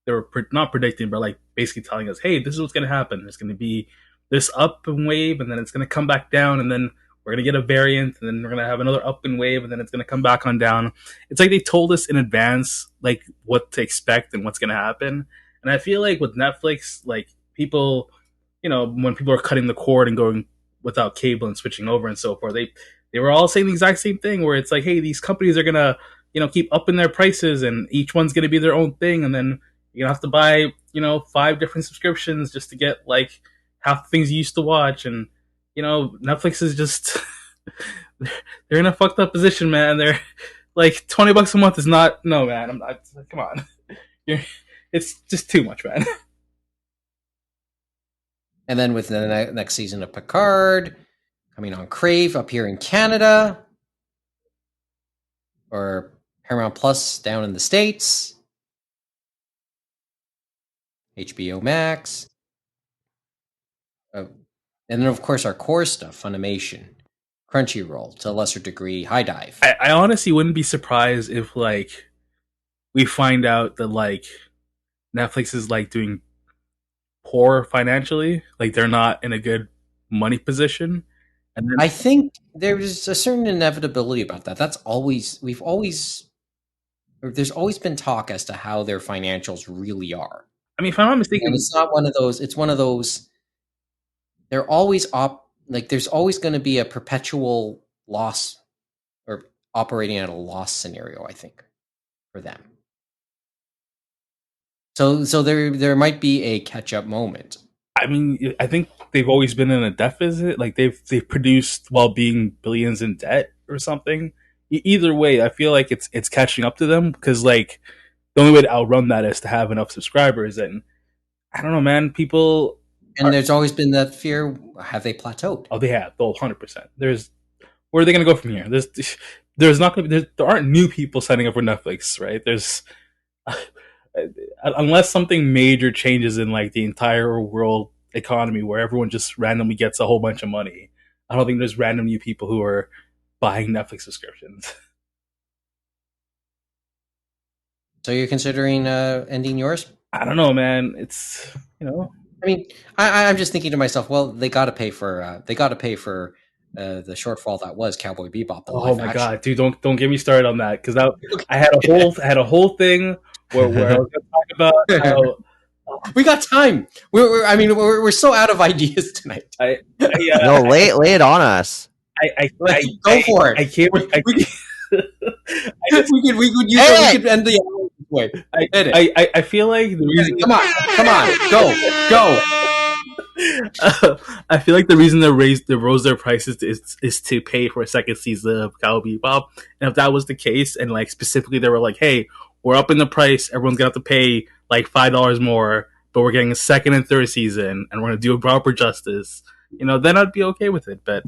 they were not predicting, but like basically telling us, "Hey, this is what's going to happen. There's going to be this up and wave, and then it's going to come back down, and then we're going to get a variant, and then we're going to have another up and wave, and then it's going to come back on down." It's like they told us in advance like what to expect and what's going to happen. And I feel like with Netflix, like people, when people are cutting the cord and going without cable and switching over and so forth, they were all saying the exact same thing, where it's like, hey, these companies are gonna, keep upping their prices, and each one's gonna be their own thing, and then you're gonna have to buy, 5 different subscriptions just to get like half the things you used to watch. And Netflix is just they're in a fucked up position, man. They're like $20 a month is not, no, man. I'm not. Come on, you're, it's just too much, man. And then with the next season of Picard coming on Crave up here in Canada, or Paramount Plus down in the States, HBO Max, and then of course our core stuff, Funimation, Crunchyroll, to a lesser degree, High Dive. I honestly wouldn't be surprised if like we find out that like Netflix is like doing poor financially, like they're not in a good money position. And then I think there's a certain inevitability about that. There's always been talk as to how their financials really are. I mean, if I'm not mistaken, And it's not one of those. It's one of those. They're always there's always going to be a perpetual loss or operating at a loss scenario, I think, for them. So there might be a catch up moment. I mean, I think they've always been in a deficit. Like they've produced while being billions in debt or something. Either way, I feel like it's catching up to them because like the only way to outrun that is to have enough subscribers. And I don't know, man. People there's always been that fear. Have they plateaued? Oh, they have. They'll 100%. There's where are they going to go from here? There's not going to be. There aren't new people signing up for Netflix, right? There's unless something major changes in like the entire world economy where everyone just randomly gets a whole bunch of money. I don't think there's random new people who are buying Netflix subscriptions. So you're considering ending yours? I don't know, man. It's I mean, I'm just thinking to myself. Well, they got to pay for the shortfall that was Cowboy Bebop. Oh my god, dude! Don't get me started on that because I had a whole thing where I was going to talk about how. We got time. We're so out of ideas tonight. No, lay it on us. Go for it. I can't. We could end the hour this way. I feel like the reason. Come on, go. I feel like the reason they rose their prices is to pay for a second season of Cowboy Bebop, and if that was the case, and like specifically they were like, "Hey, we're up in the price. Everyone's gonna have to pay like $5 more, but we're getting a second and third season, and we're gonna do it proper justice," then I'd be okay with it. But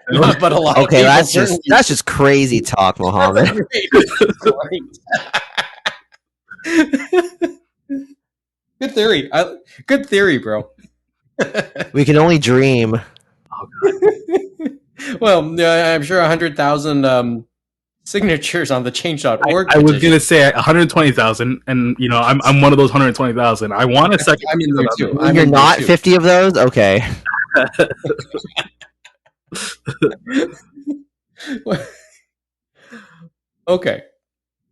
but a lot. Okay, that's just crazy talk, Mohamed. Good theory. Good theory, bro. We can only dream. Well, I'm sure 100,000 signatures on the change.org. I was gonna say 120,000, and I'm one of those 120,000. I want a second. I'm in there too. You're not 50 of those, okay? Okay.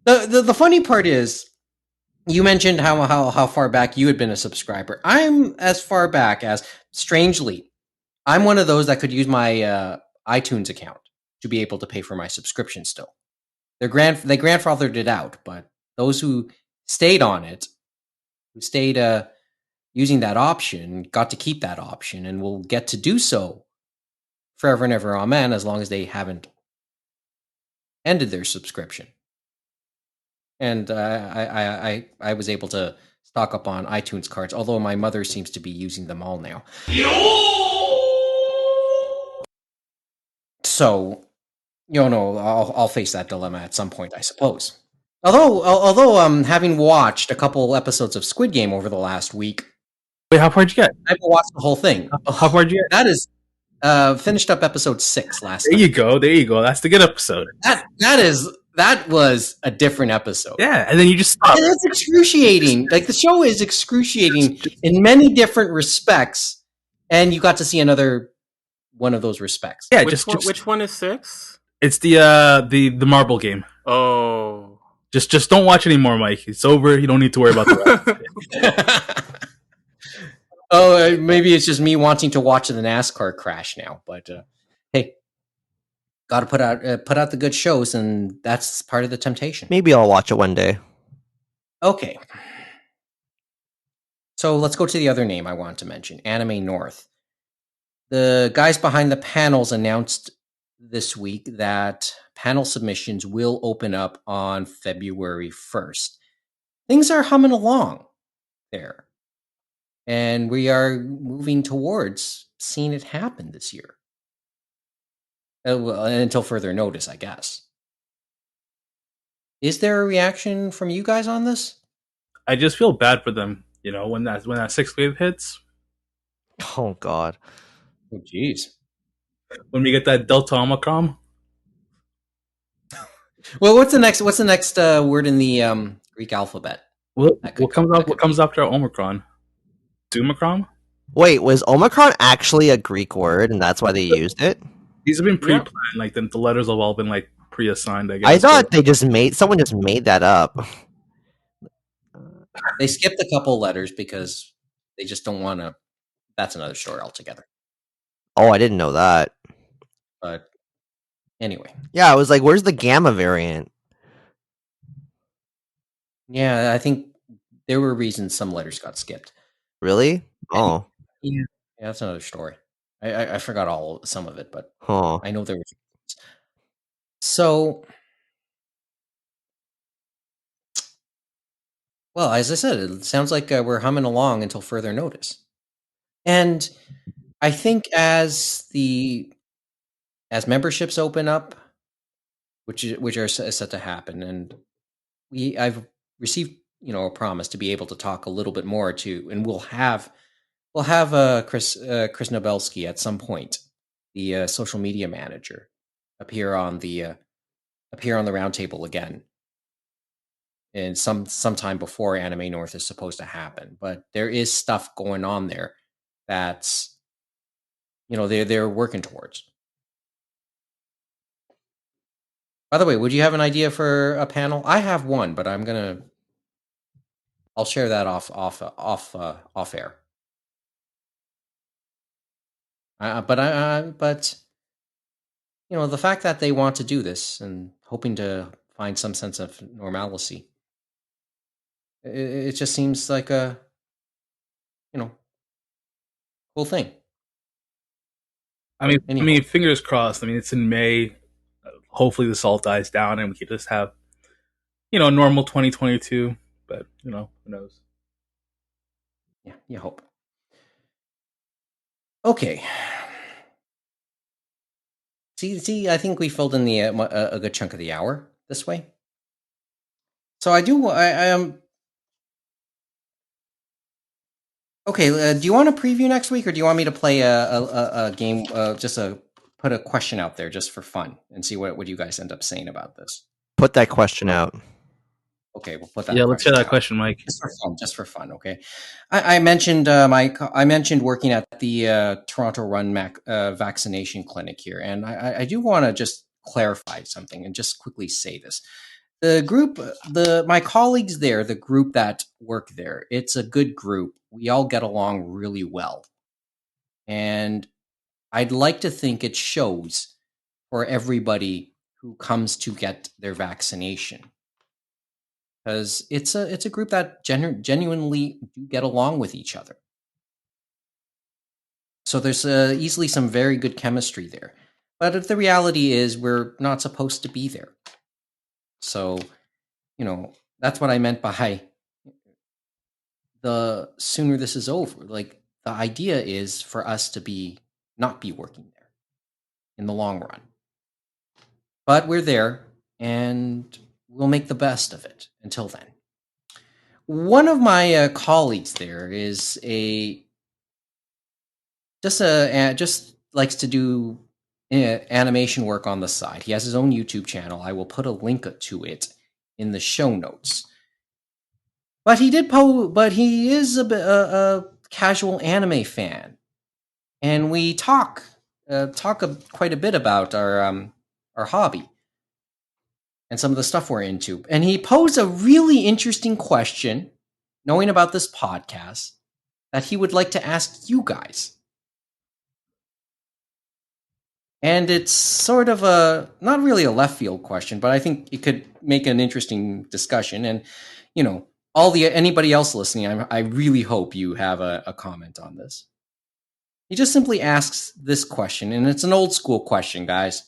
The funny part is, you mentioned how far back you had been a subscriber. I'm as far back as, strangely, I'm one of those that could use my iTunes account to be able to pay for my subscription still. They grandfathered it out, but those who stayed on it, who stayed using that option, got to keep that option and will get to do so forever and ever, amen, as long as they haven't ended their subscription. And I was able to stock up on iTunes cards, although my mother seems to be using them all now. So, I'll face that dilemma at some point, I suppose. Although, having watched a couple episodes of Squid Game over the last week. Wait, how far did you get? I haven't watched the whole thing. How far did you get? That is finished up episode 6 last night. There you go. That's the good episode. That was a different episode. Yeah, and then you just stop. And it's excruciating. Like, the show is excruciating in many different respects, and you got to see another one of those respects. Yeah, which one is 6? It's the marble game. Oh, just don't watch anymore, Mike. It's over. You don't need to worry about the rest. Oh, maybe it's just me wanting to watch the NASCAR crash now. But hey, got to put out the good shows, and that's part of the temptation. Maybe I'll watch it one day. Okay. So let's go to the other name I wanted to mention, Anime North. The guys behind the panels announced this week that panel submissions will open up on February 1st. Things are humming along there. and we are moving towards seeing it happen this year. Well, until further notice, I guess. Is there a reaction from you guys on this? I just feel bad for them. You know, when that sixth wave hits, Oh God. Oh, jeez. when we get that Delta Omicron. Well, what's the next word in the Greek alphabet? What That could comes come. up? What comes after Omicron? Dumicron? Wait, was Omicron actually a Greek word, and that's why they used it? These have been Yeah. pre-planned. Like the letters have all been like pre-assigned. I guess. I thought someone just made that up. They skipped a couple letters because they just don't want to. That's another story altogether. Oh, I didn't know that. But anyway, Yeah, I was like, "Where's the gamma variant?" yeah, I think there were reasons some letters got skipped. Really? Oh, Yeah, that's another story. I forgot some of it, but huh. I know there was. So, well, as I said, it sounds like we're humming along until further notice. And I think as memberships open up, which are set to happen, and I've received a promise to be able to talk a little bit more to, and we'll have Chris Nobelsky at some point, the social media manager, appear on the roundtable again, and sometime before Anime North is supposed to happen. But there is stuff going on there that's they're working towards. By the way, would you have an idea for a panel? I have one, but I'll share that off air. But the fact that they want to do this and hoping to find some sense of normalcy, it just seems like a cool thing. I Anyhow. mean, fingers crossed. I mean, it's in May. Hopefully, this all dies down and we can just have, normal 2022. But who knows? Yeah, you hope. Okay. See, I think we filled in a good chunk of the hour this way. So I am. Okay, do you want to preview next week, or do you want me to play a game? Put a question out there just for fun and see what you guys end up saying about this. Put that question out. Okay, we'll put that. Yeah, let's hear that out. question, Mike. Just for fun. Okay, I mentioned I mentioned working at the Toronto Run vaccination clinic here, and I do want to just clarify something and just quickly say this. The group, my colleagues there, the group that work there, it's a good group. We all get along really well. And I'd like to think it shows for everybody who comes to get their vaccination. Because it's a group that genuinely do get along with each other. So there's easily some very good chemistry there. But if the reality is we're not supposed to be there. So that's what I meant by the sooner this is over. Like, the idea is for us to not be working there in the long run. But we're there, and we'll make the best of it until then. One of my colleagues there is just likes to do animation work on the side. He has his own YouTube channel. I will put a link to it in the show notes. But he is a casual anime fan, and we talk quite a bit about our hobby and some of the stuff we're into. And he posed a really interesting question, knowing about this podcast, that he would like to ask you guys. And it's sort of not really a left field question, but I think it could make an interesting discussion. And anybody else listening, I really hope you have a comment on this. He just simply asks this question, and it's an old school question, guys.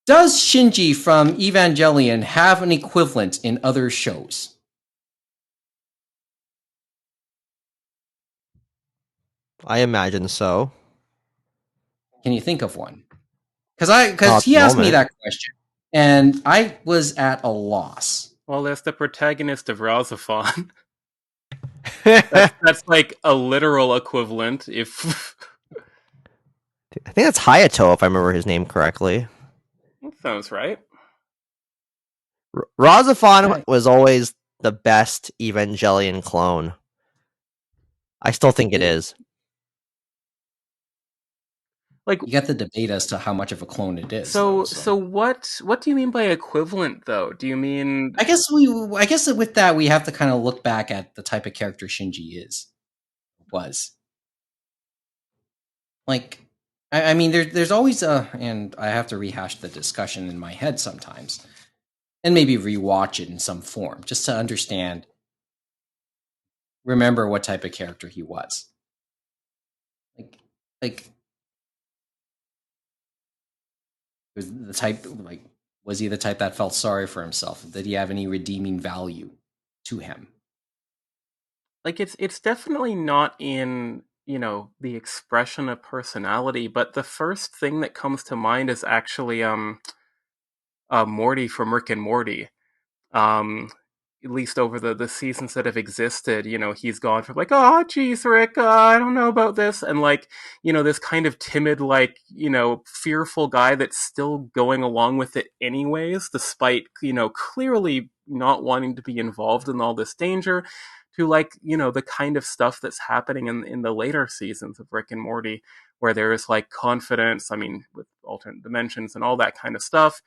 Does Shinji from Evangelion have an equivalent in other shows? I imagine so. Can you think of one? Not Because at he the asked me moment. that question, and I was at a loss. Well, there's the protagonist of Razafon. That's like a literal equivalent. If I think that's Hayato, if I remember his name correctly. that sounds right. Razafon Right. was always the best Evangelion clone. I still think it is. Like, You get the debate as to how much of a clone it is. so what do you mean by equivalent, though? Do you mean I guess with that we have to kind of look back at the type of character Shinji was. Like, I mean, there's always and I have to rehash the discussion in my head sometimes, and maybe rewatch it in some form just to understand, remember what type of character he was. Like was the type like was he the type that felt sorry for himself? Did he have any redeeming value to him? like it's definitely not in the expression of personality, but the first thing that comes to mind is actually Morty from Rick and Morty. um at least over the seasons that have existed, he's gone from like, oh geez, Rick, I don't know about this, and like, this kind of timid, like, fearful guy that's still going along with it anyways, despite, clearly not wanting to be involved in all this danger, to like, the kind of stuff that's happening in the later seasons of Rick and Morty, where there is like confidence, I mean, with alternate dimensions and all that kind of stuff,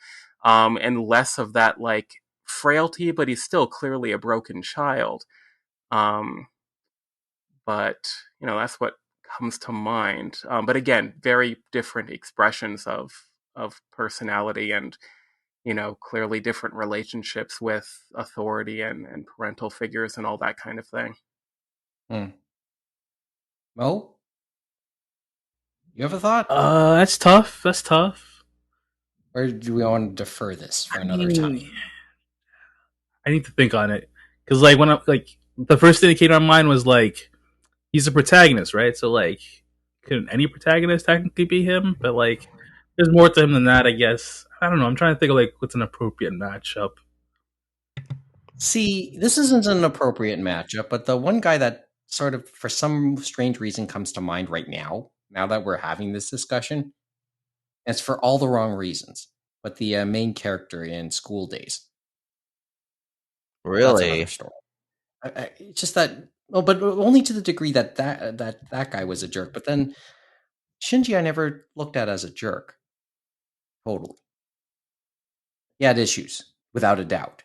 and less of that like frailty, but he's still clearly a broken child. But that's what comes to mind. But again, very different expressions of personality, and clearly different relationships with authority and parental figures and all that kind of thing. Mo, you have a thought, That's tough. That's tough. or do we want to defer this for I another time? mean, I need to think on it because, like, when I like the first thing that came to my mind was like he's a protagonist, right? So like, couldn't any protagonist technically be him? But like, there's more to him than that, I guess. I don't know. I'm trying to think of like what's an appropriate matchup. See, this isn't an appropriate matchup, but the one guy that sort of, for some strange reason, comes to mind right now that we're having this discussion, and it's for all the wrong reasons, but the main character in School Days. That's another Really? story. It's just that, well, but only to the degree that guy was a jerk. But then Shinji, I never looked at as a jerk. Totally, he had issues, without a doubt.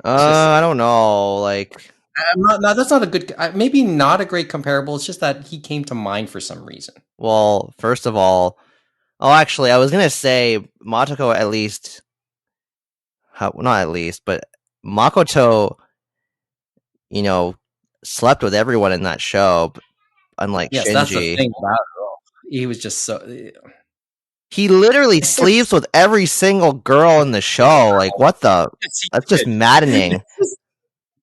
It's just, I don't know. Like, that's not a good, maybe not a great comparable. It's just that he came to mind for some reason. well, first of all, actually, I was gonna say Matoko at least, not at least, but Makoto, slept with everyone in that show, unlike Yes, that's the Shinji. thing about it. He was just so. He literally sleeps with every single girl in the show. Like, what the? Yes, he That's just did. maddening.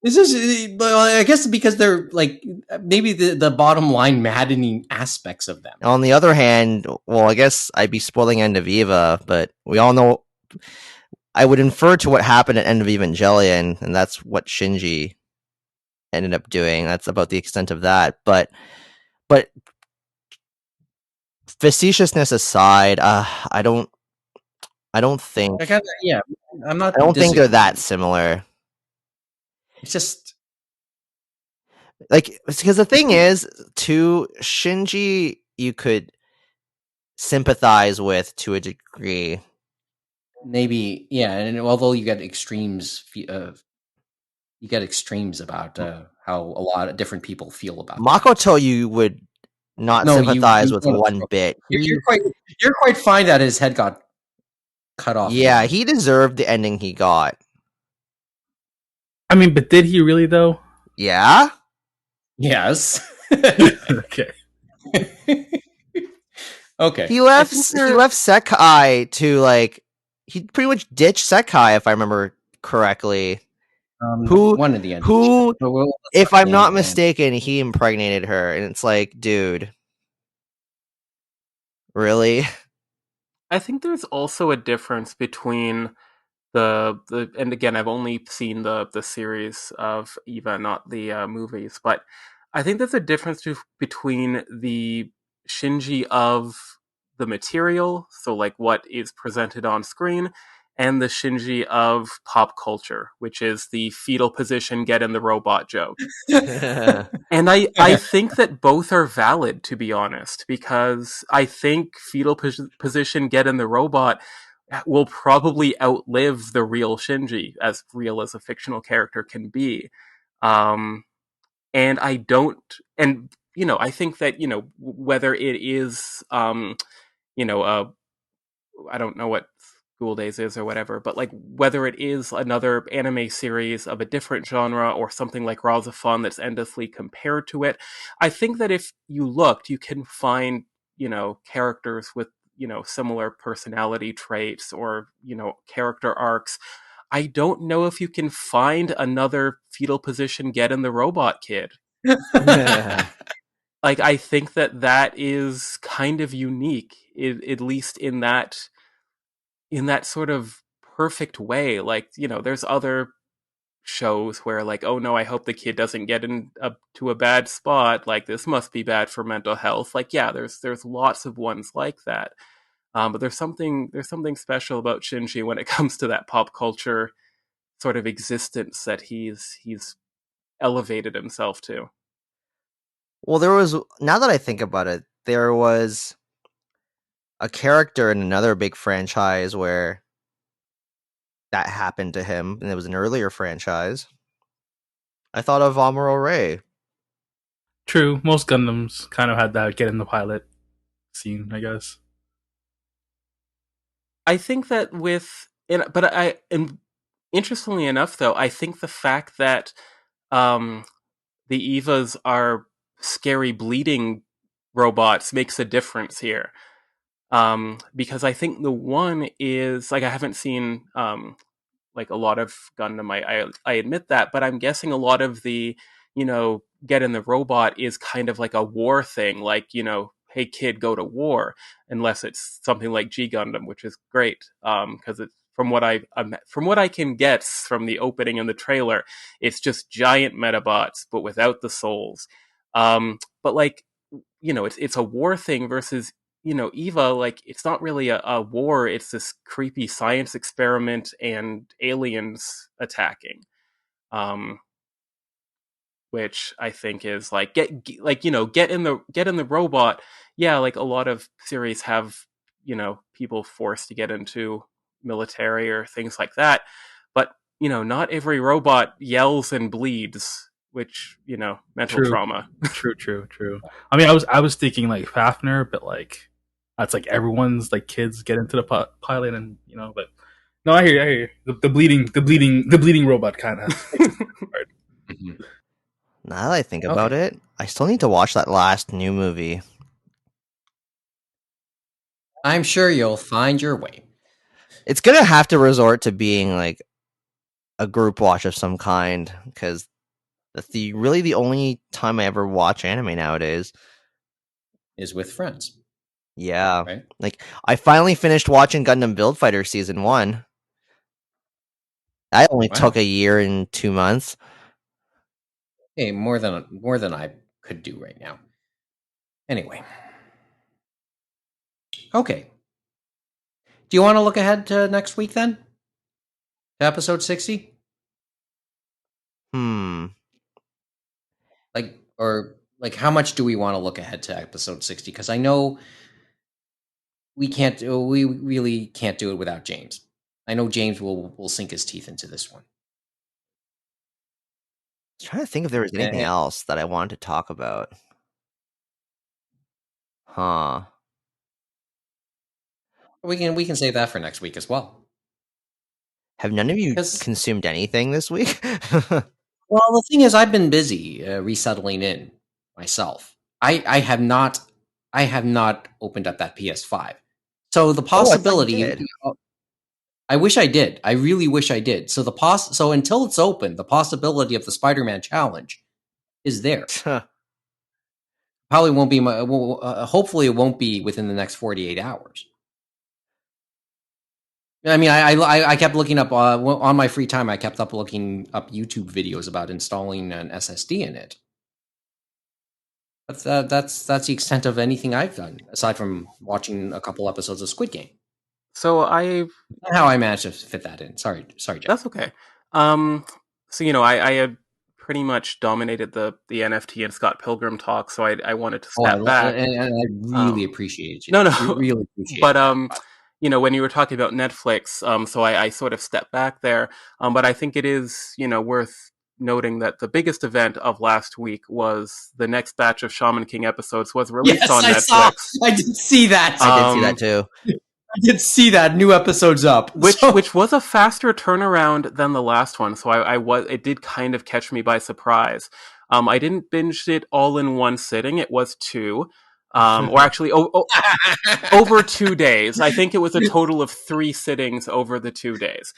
This is, well, I guess because they're like maybe the bottom line maddening aspects of them. On the other hand, well, I guess I'd be spoiling End of Eva, but we all know. I would infer to what happened at End of Evangelion, and that's what Shinji ended up doing. That's about the extent of that. But facetiousness aside, I don't think. Yeah, I'm not. I don't think they're disagreeing. that similar. It's just Like, because the thing is, to Shinji, you could sympathize with to a degree. maybe, yeah. And although you get extremes, about how a lot of different people feel about that. Makoto, you would not No, sympathize you with don't one approach. bit. You're quite fine that his head got cut off. Yeah, he deserved the ending he got. I mean, but did he really though? Yeah? Yes. Okay. Okay. He left Sekai to, like, he pretty much ditched Sekai, if I remember correctly. Who one of the NDP. who But let's if not I'm not name- mistaken, he impregnated her, and it's like, dude, really? I think there's also a difference between the and again, I've only seen the series of Eva, not the movies, but I think there's a difference between the Shinji of the material, so like what is presented on screen, and the Shinji of pop culture, which is the fetal position get in the robot joke. And I think that both are valid, to be honest, because I think fetal position get in the robot will probably outlive the real Shinji, as real as a fictional character can be. Um, and I don't, and I think that whether it is, I don't know what School Days is or whatever, but like whether it is another anime series of a different genre or something like Razafon that's endlessly compared to it, I think that if you looked, you can find characters with similar personality traits or character arcs. I don't know if you can find another fetal position get in the robot kid. Like I think that is kind of unique, at least in that sort of perfect way. Like, there's other shows where like, oh no, I hope the kid doesn't get to a bad spot. Like this must be bad for mental health. Like, yeah, there's lots of ones like that. But there's something special about Shinji when it comes to that pop culture sort of existence that he's elevated himself to. Well, now that I think about it, there was a character in another big franchise where that happened to him, and it was an earlier franchise. I thought of Amuro Ray. True, most Gundams kind of had that get in the pilot scene, I guess. I think that but I am interestingly enough, though, I think the fact that the Evas are scary bleeding robots makes a difference here. Because I think the one is like I haven't seen like a lot of Gundam. I admit that, but I'm guessing a lot of the get in the robot is kind of like a war thing, like hey kid, go to war, unless it's something like G Gundam, which is great because it's from what I can guess from the opening and the trailer, it's just giant Metabots but without the souls. But like it's a war thing versus Eva, like it's not really a war, it's this creepy science experiment and aliens attacking. Which I think is like get in the robot. Yeah, like a lot of series have people forced to get into military or things like that, but not every robot yells and bleeds, which mental True, trauma. true. I mean, I was thinking like Fafnir, but like that's like everyone's like kids get into the pilot, and but no, I hear you. The bleeding robot kind of. Mhm. Now that I think about it, I still need to watch that last new movie. I'm sure you'll find your way. It's gonna have to resort to being like a group watch of some kind, because that's really the only time I ever watch anime nowadays. Is with friends, Yeah. right? Like, I finally finished watching Gundam Build Fighter Season 1. That only took Wow. a year and 2 months. Hey, more than I could do right now. Anyway. Okay. Do you want to look ahead to next week then? To episode 60? Like how much do we want to look ahead to episode 60? Because I know we really can't do it without James. I know James will sink his teeth into this one. I was trying to think if there was anything else that I wanted to talk about. Huh. We can save that for next week as well. Have none of you consumed anything this week? Well, the thing is, I've been busy resettling in myself. I have not opened up that PS5. So the possibility I wish I did. I really wish I did. So so until it's open, the possibility of the Spider-Man challenge is there. Probably won't be. Hopefully, it won't be within the next 48 hours. I mean, I kept looking up on my free time. I kept looking up YouTube videos about installing an SSD in it. But that's the extent of anything I've done, aside from watching a couple episodes of Squid Game. So Not how I managed to fit that in. Sorry, Jeff. that's okay. So I had pretty much dominated the NFT and Scott Pilgram talk, so I wanted to step back. And I really appreciate you. No, really appreciate. But when you were talking about Netflix, so I sort of stepped back there. But I think it is worth noting that the biggest event of last week was the next batch of Shaman King episodes was released on Netflix. I did see that. I did see that too. I did see that. New episodes up, which was a faster turnaround than the last one. So it did kind of catch me by surprise. I didn't binge it all in one sitting. It was two. Or actually over 2 days. I think it was a total of 3 sittings over the 2 days.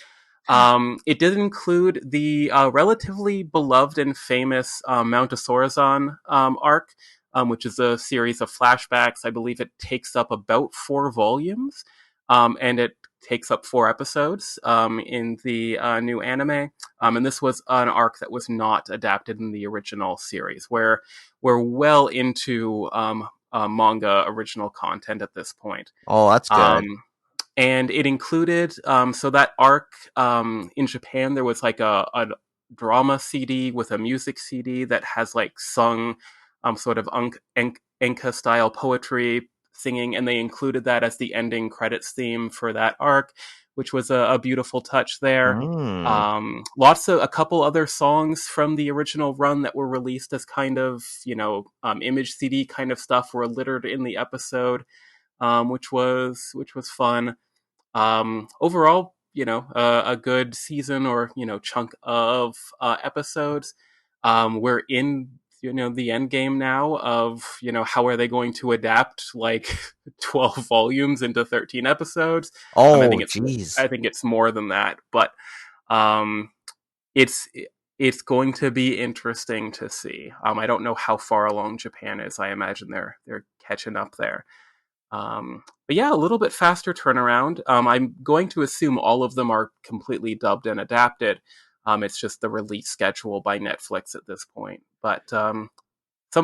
It did include the relatively beloved and famous Mount Asorazon arc, which is a series of flashbacks. I believe it takes up about 4 volumes, and it takes up 4 episodes in the new anime. And this was an arc that was not adapted in the original series, where we're well into manga original content at this point. Oh, that's good. And it included so that arc in Japan, there was like a drama CD with a music CD that has like sung sort of Enka style poetry singing, and they included that as the ending credits theme for that arc, which was a beautiful touch there. A couple other songs from the original run that were released as kind of image CD kind of stuff were littered in the episode, which was fun. Overall, a good season or chunk of episodes. We're in the end game now of how are they going to adapt like 12 volumes into 13 episodes. I think it's more than that, but it's going to be interesting to see. I don't know how far along Japan is. I imagine they're catching up there. But yeah, a little bit faster turnaround. I'm going to assume all of them are completely dubbed and adapted. It's just the release schedule by Netflix at this point. But some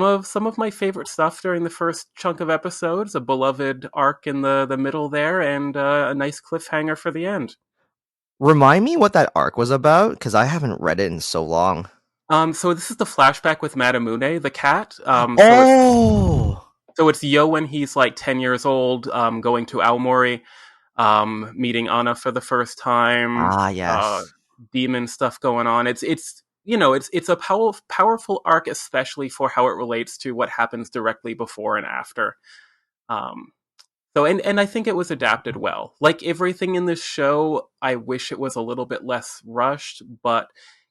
of my favorite stuff during the first chunk of episodes, a beloved arc in the middle there, and a nice cliffhanger for the end. Remind me what that arc was about, because I haven't read it in so long. So this is the flashback with Madamune, the cat. So it's Yo when he's like 10 years old, going to Aomori, meeting Anna for the first time. Yes. Demon stuff going on. It's a powerful arc, especially for how it relates to what happens directly before and after. So I think it was adapted well. Like everything in this show, I wish it was a little bit less rushed, but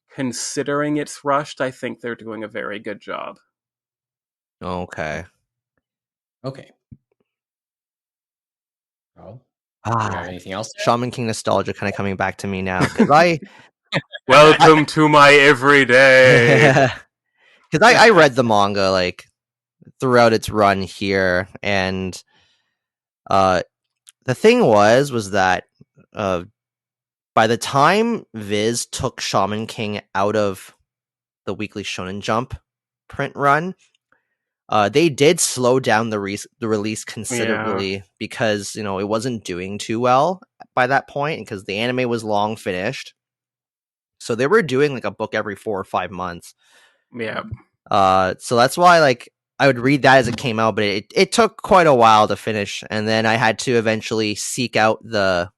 considering it's rushed, I think they're doing a very good job. Okay. Oh, do you have anything else? Shaman King nostalgia kind of coming back to me now, because Welcome to my everyday. Because I read the manga like throughout its run here, and the thing was that by the time Viz took Shaman King out of the Weekly Shonen Jump print run, they did slow down the release considerably because it wasn't doing too well by that point, because the anime was long finished. So they were doing like a book every 4 or 5 months. Yeah. So that's why like I would read that as it came out, but it took quite a while to finish, and then I had to eventually seek out the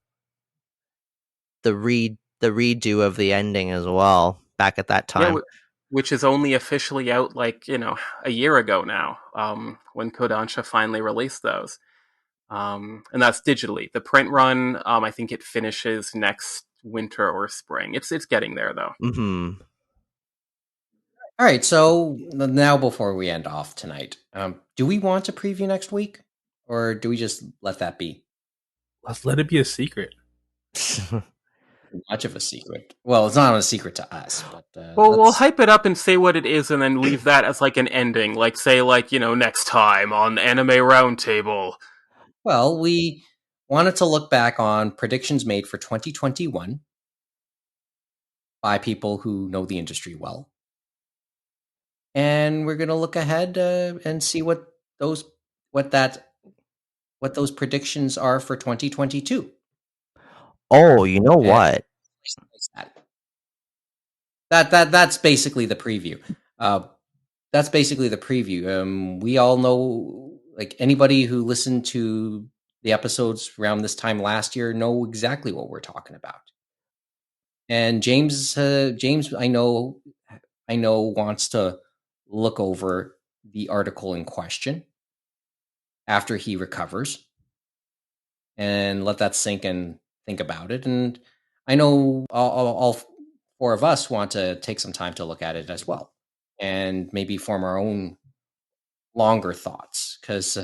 redo of the ending as well back at that time. Yeah, which is only officially out like a year ago now, when Kodansha finally released those, and that's digitally. The print run, I think it finishes next winter or spring. It's getting there though. Mm-hmm. All right, so now before we end off tonight, do we want to preview next week, or do we just let that be? Let's let it be a secret. Much of a secret. Well, it's not a secret to us, but Well, we'll let's. hype it up and say what it is, and then leave that as like an ending. Like say, like next time on Anime Roundtable. Well, we wanted to look back on predictions made for 2021 by people who know the industry well, and we're going to look ahead and see those what that what those predictions are for 2022. Oh, you know And what? that's basically the preview. That's basically the preview. We all know, like anybody who listened to the episodes around this time last year, know exactly what we're talking about. And James, I know wants to look over the article in question after he recovers and let that sink and think about it. And I know all four of us want to take some time to look at it as well and maybe form our own longer thoughts. Because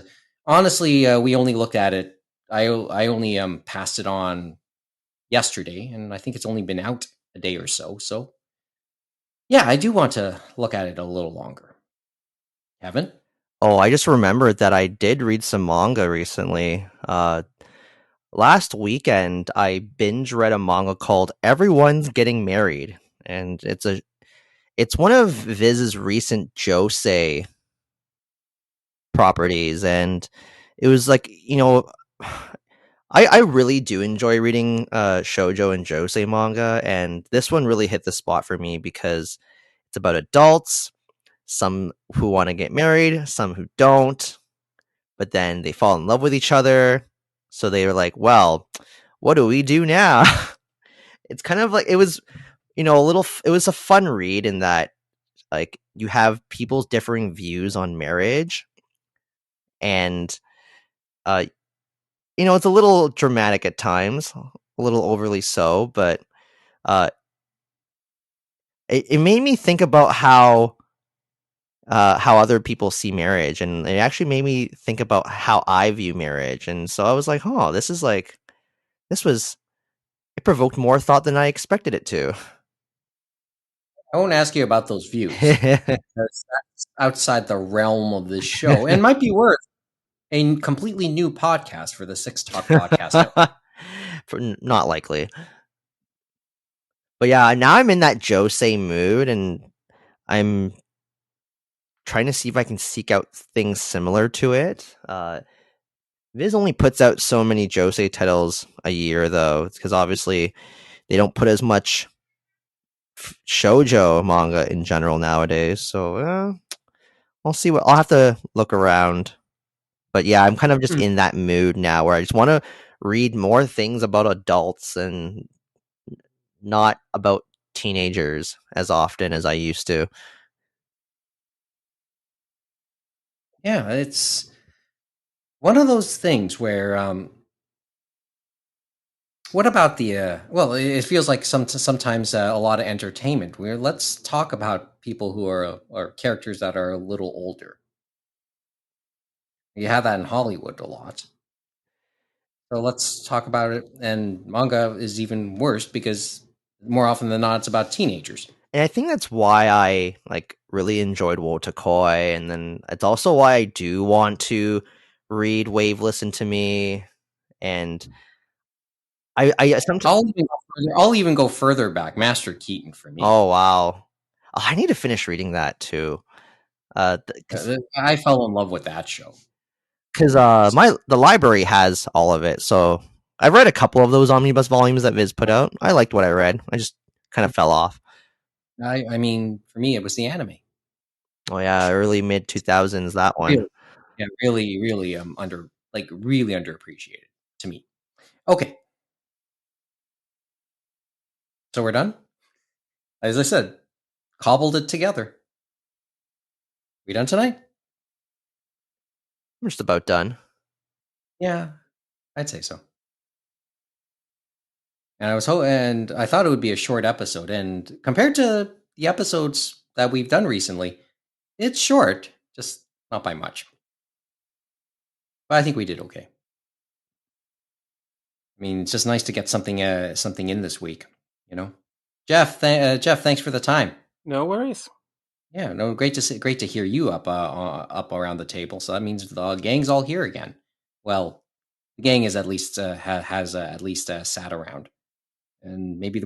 honestly, we only looked at it. I only passed it on yesterday, and I think it's only been out a day or so. So yeah, I do want to look at it a little longer. Kevin? Oh, I just remembered that I did read some manga recently. Last weekend, I binge read a manga called Everyone's Getting Married, and it's one of Viz's recent josei properties, and it was like I really do enjoy reading shoujo and josei manga, and this one really hit the spot for me because it's about adults, some who want to get married, some who don't, but then they fall in love with each other. So they were like, well, what do we do now? It's kind of like it was, it was a fun read in that like you have people's differing views on marriage, and uh it's a little dramatic at times, a little overly so, but uh it made me think about how other people see marriage, and it actually made me think about how I view marriage. And so I was like, oh, this was it provoked more thought than I expected it to. I won't ask you about those views. That's outside the realm of this show and might be worth a completely new podcast for the Six Talk Podcast Network. Not likely. But yeah, now I'm in that josei mood, and I'm trying to see if I can seek out things similar to it. Viz only puts out so many josei titles a year, though, because obviously they don't put as much shoujo manga in general nowadays. So I'll see what I'll have to look around. But yeah, I'm kind of just in that mood now where I just want to read more things about adults and not about teenagers as often as I used to. Yeah, it's one of those things where what about the well, it feels like sometimes a lot of entertainment. Where let's talk about people who are or characters that are a little older. You have that in Hollywood a lot. So let's talk about it. And manga is even worse because more often than not, it's about teenagers. And I think that's why I like really enjoyed Wotakoi, and then it's also why I do want to read Wave Listen to Me, and I sometimes. I'll even go further back. Master Keaton for me. Oh wow, I need to finish reading that too. I fell in love with that show Because the library has all of it, so I've read a couple of those omnibus volumes that Viz put out. I liked what I read. I just kind of fell off. I mean, for me, it was the anime. Oh yeah, early mid 2000s, that one. Really, yeah, really really underappreciated to me. Okay, so we're done. As I said, cobbled it together. We done tonight? I'm just about done. Yeah, I'd say so. And and I thought it would be a short episode. And compared to the episodes that we've done recently, it's short, just not by much. But I think we did okay. I mean, it's just nice to get something in this week, you know. Geoff, thanks for the time. No worries. Yeah, no, great to hear you up around the table. So that means the gang's all here again. Well, the gang is at least has at least sat around, and maybe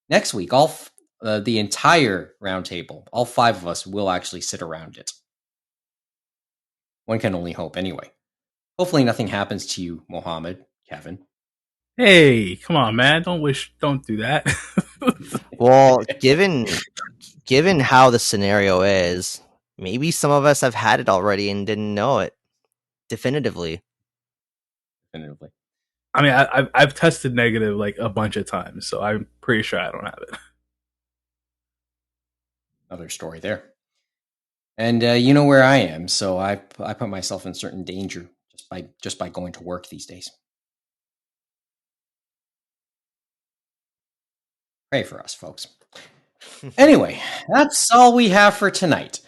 next week the entire round table, all 5 of us will actually sit around it. One can only hope, anyway. Hopefully, nothing happens to you, Mohamed, Kevin. Hey, come on, man! Don't do that. Well, given how the scenario is, maybe some of us have had it already and didn't know it definitively. I mean, I've tested negative like a bunch of times, so I'm pretty sure I don't have it. Another story there. And you know where I am, so I put myself in certain danger just by going to work these days. Pray for us, folks. Anyway, that's all we have for tonight.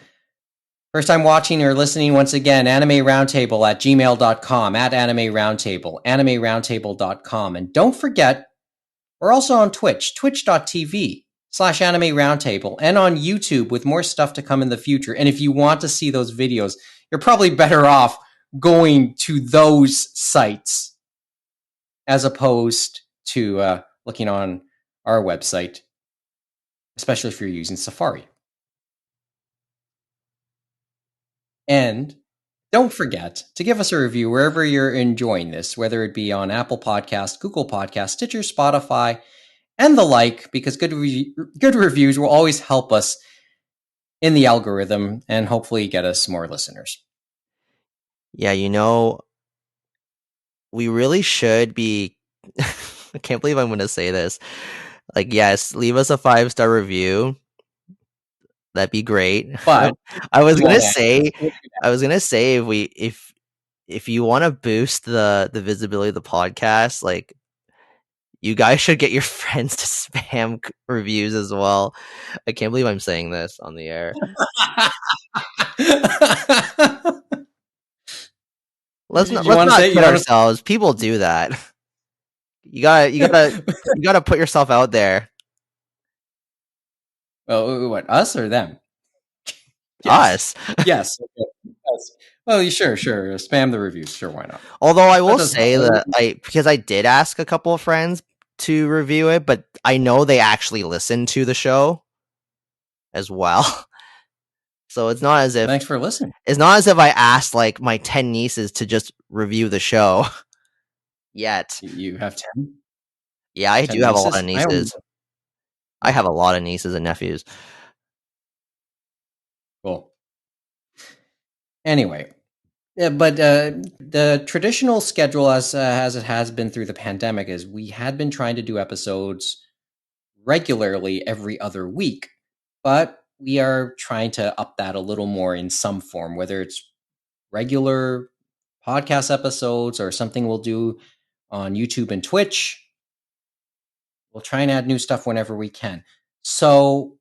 First time watching or listening, once again, Anime Roundtable at gmail.com, at Anime Roundtable, animeroundtable.com. And don't forget, we're also on Twitch, twitch.tv/Anime Roundtable, and on YouTube with more stuff to come in the future. And if you want to see those videos, you're probably better off going to those sites as opposed to looking on our website, especially if you're using Safari. And don't forget to give us a review wherever you're enjoying this, whether it be on Apple Podcasts, Google Podcasts, Stitcher, Spotify, and the like, because good reviews will always help us in the algorithm and hopefully get us more listeners. Yeah, we really should be... I can't believe I'm going to say this. Like, yes, leave us a 5-star review. That'd be great. But I was gonna say if you want to boost the visibility of the podcast, like, you guys should get your friends to spam reviews as well. I can't believe I'm saying this on the air. Let's not kid ourselves. People do that. You gotta put yourself out there. Oh, what, us or them? Us. Yes. Okay. Well, sure. Spam the reviews. Sure, why not? Although I will say that because I did ask a couple of friends to review it, but I know they actually listen to the show as well. So it's not as if... Thanks for listening. It's not as if I asked like my 10 nieces to just review the show yet. You have 10? Yeah, I do have a lot of nieces. I have a lot of nieces and nephews. Cool. Anyway, but the traditional schedule, as it has been through the pandemic, is we had been trying to do episodes regularly every other week, but we are trying to up that a little more in some form, whether it's regular podcast episodes or something we'll do on YouTube and Twitch. We'll try and add new stuff whenever we can. So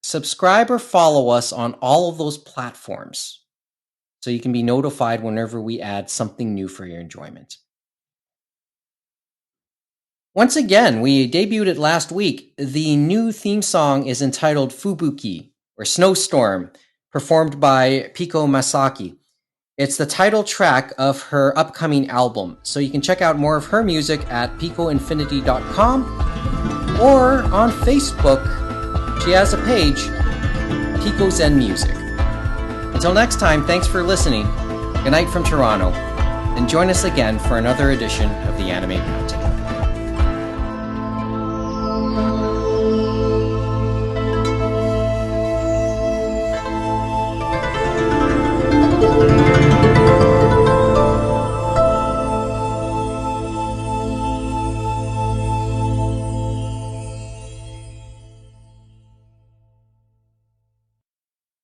subscribe or follow us on all of those platforms so you can be notified whenever we add something new for your enjoyment. Once again, we debuted it last week. The new theme song is entitled Fubuki, or Snowstorm, performed by Piko Masaki. It's the title track of her upcoming album, so you can check out more of her music at picoinfinity.com or on Facebook. She has a page, Pico Zen Music. Until next time, thanks for listening. Good night from Toronto, and join us again for another edition of the Anime Roundtable.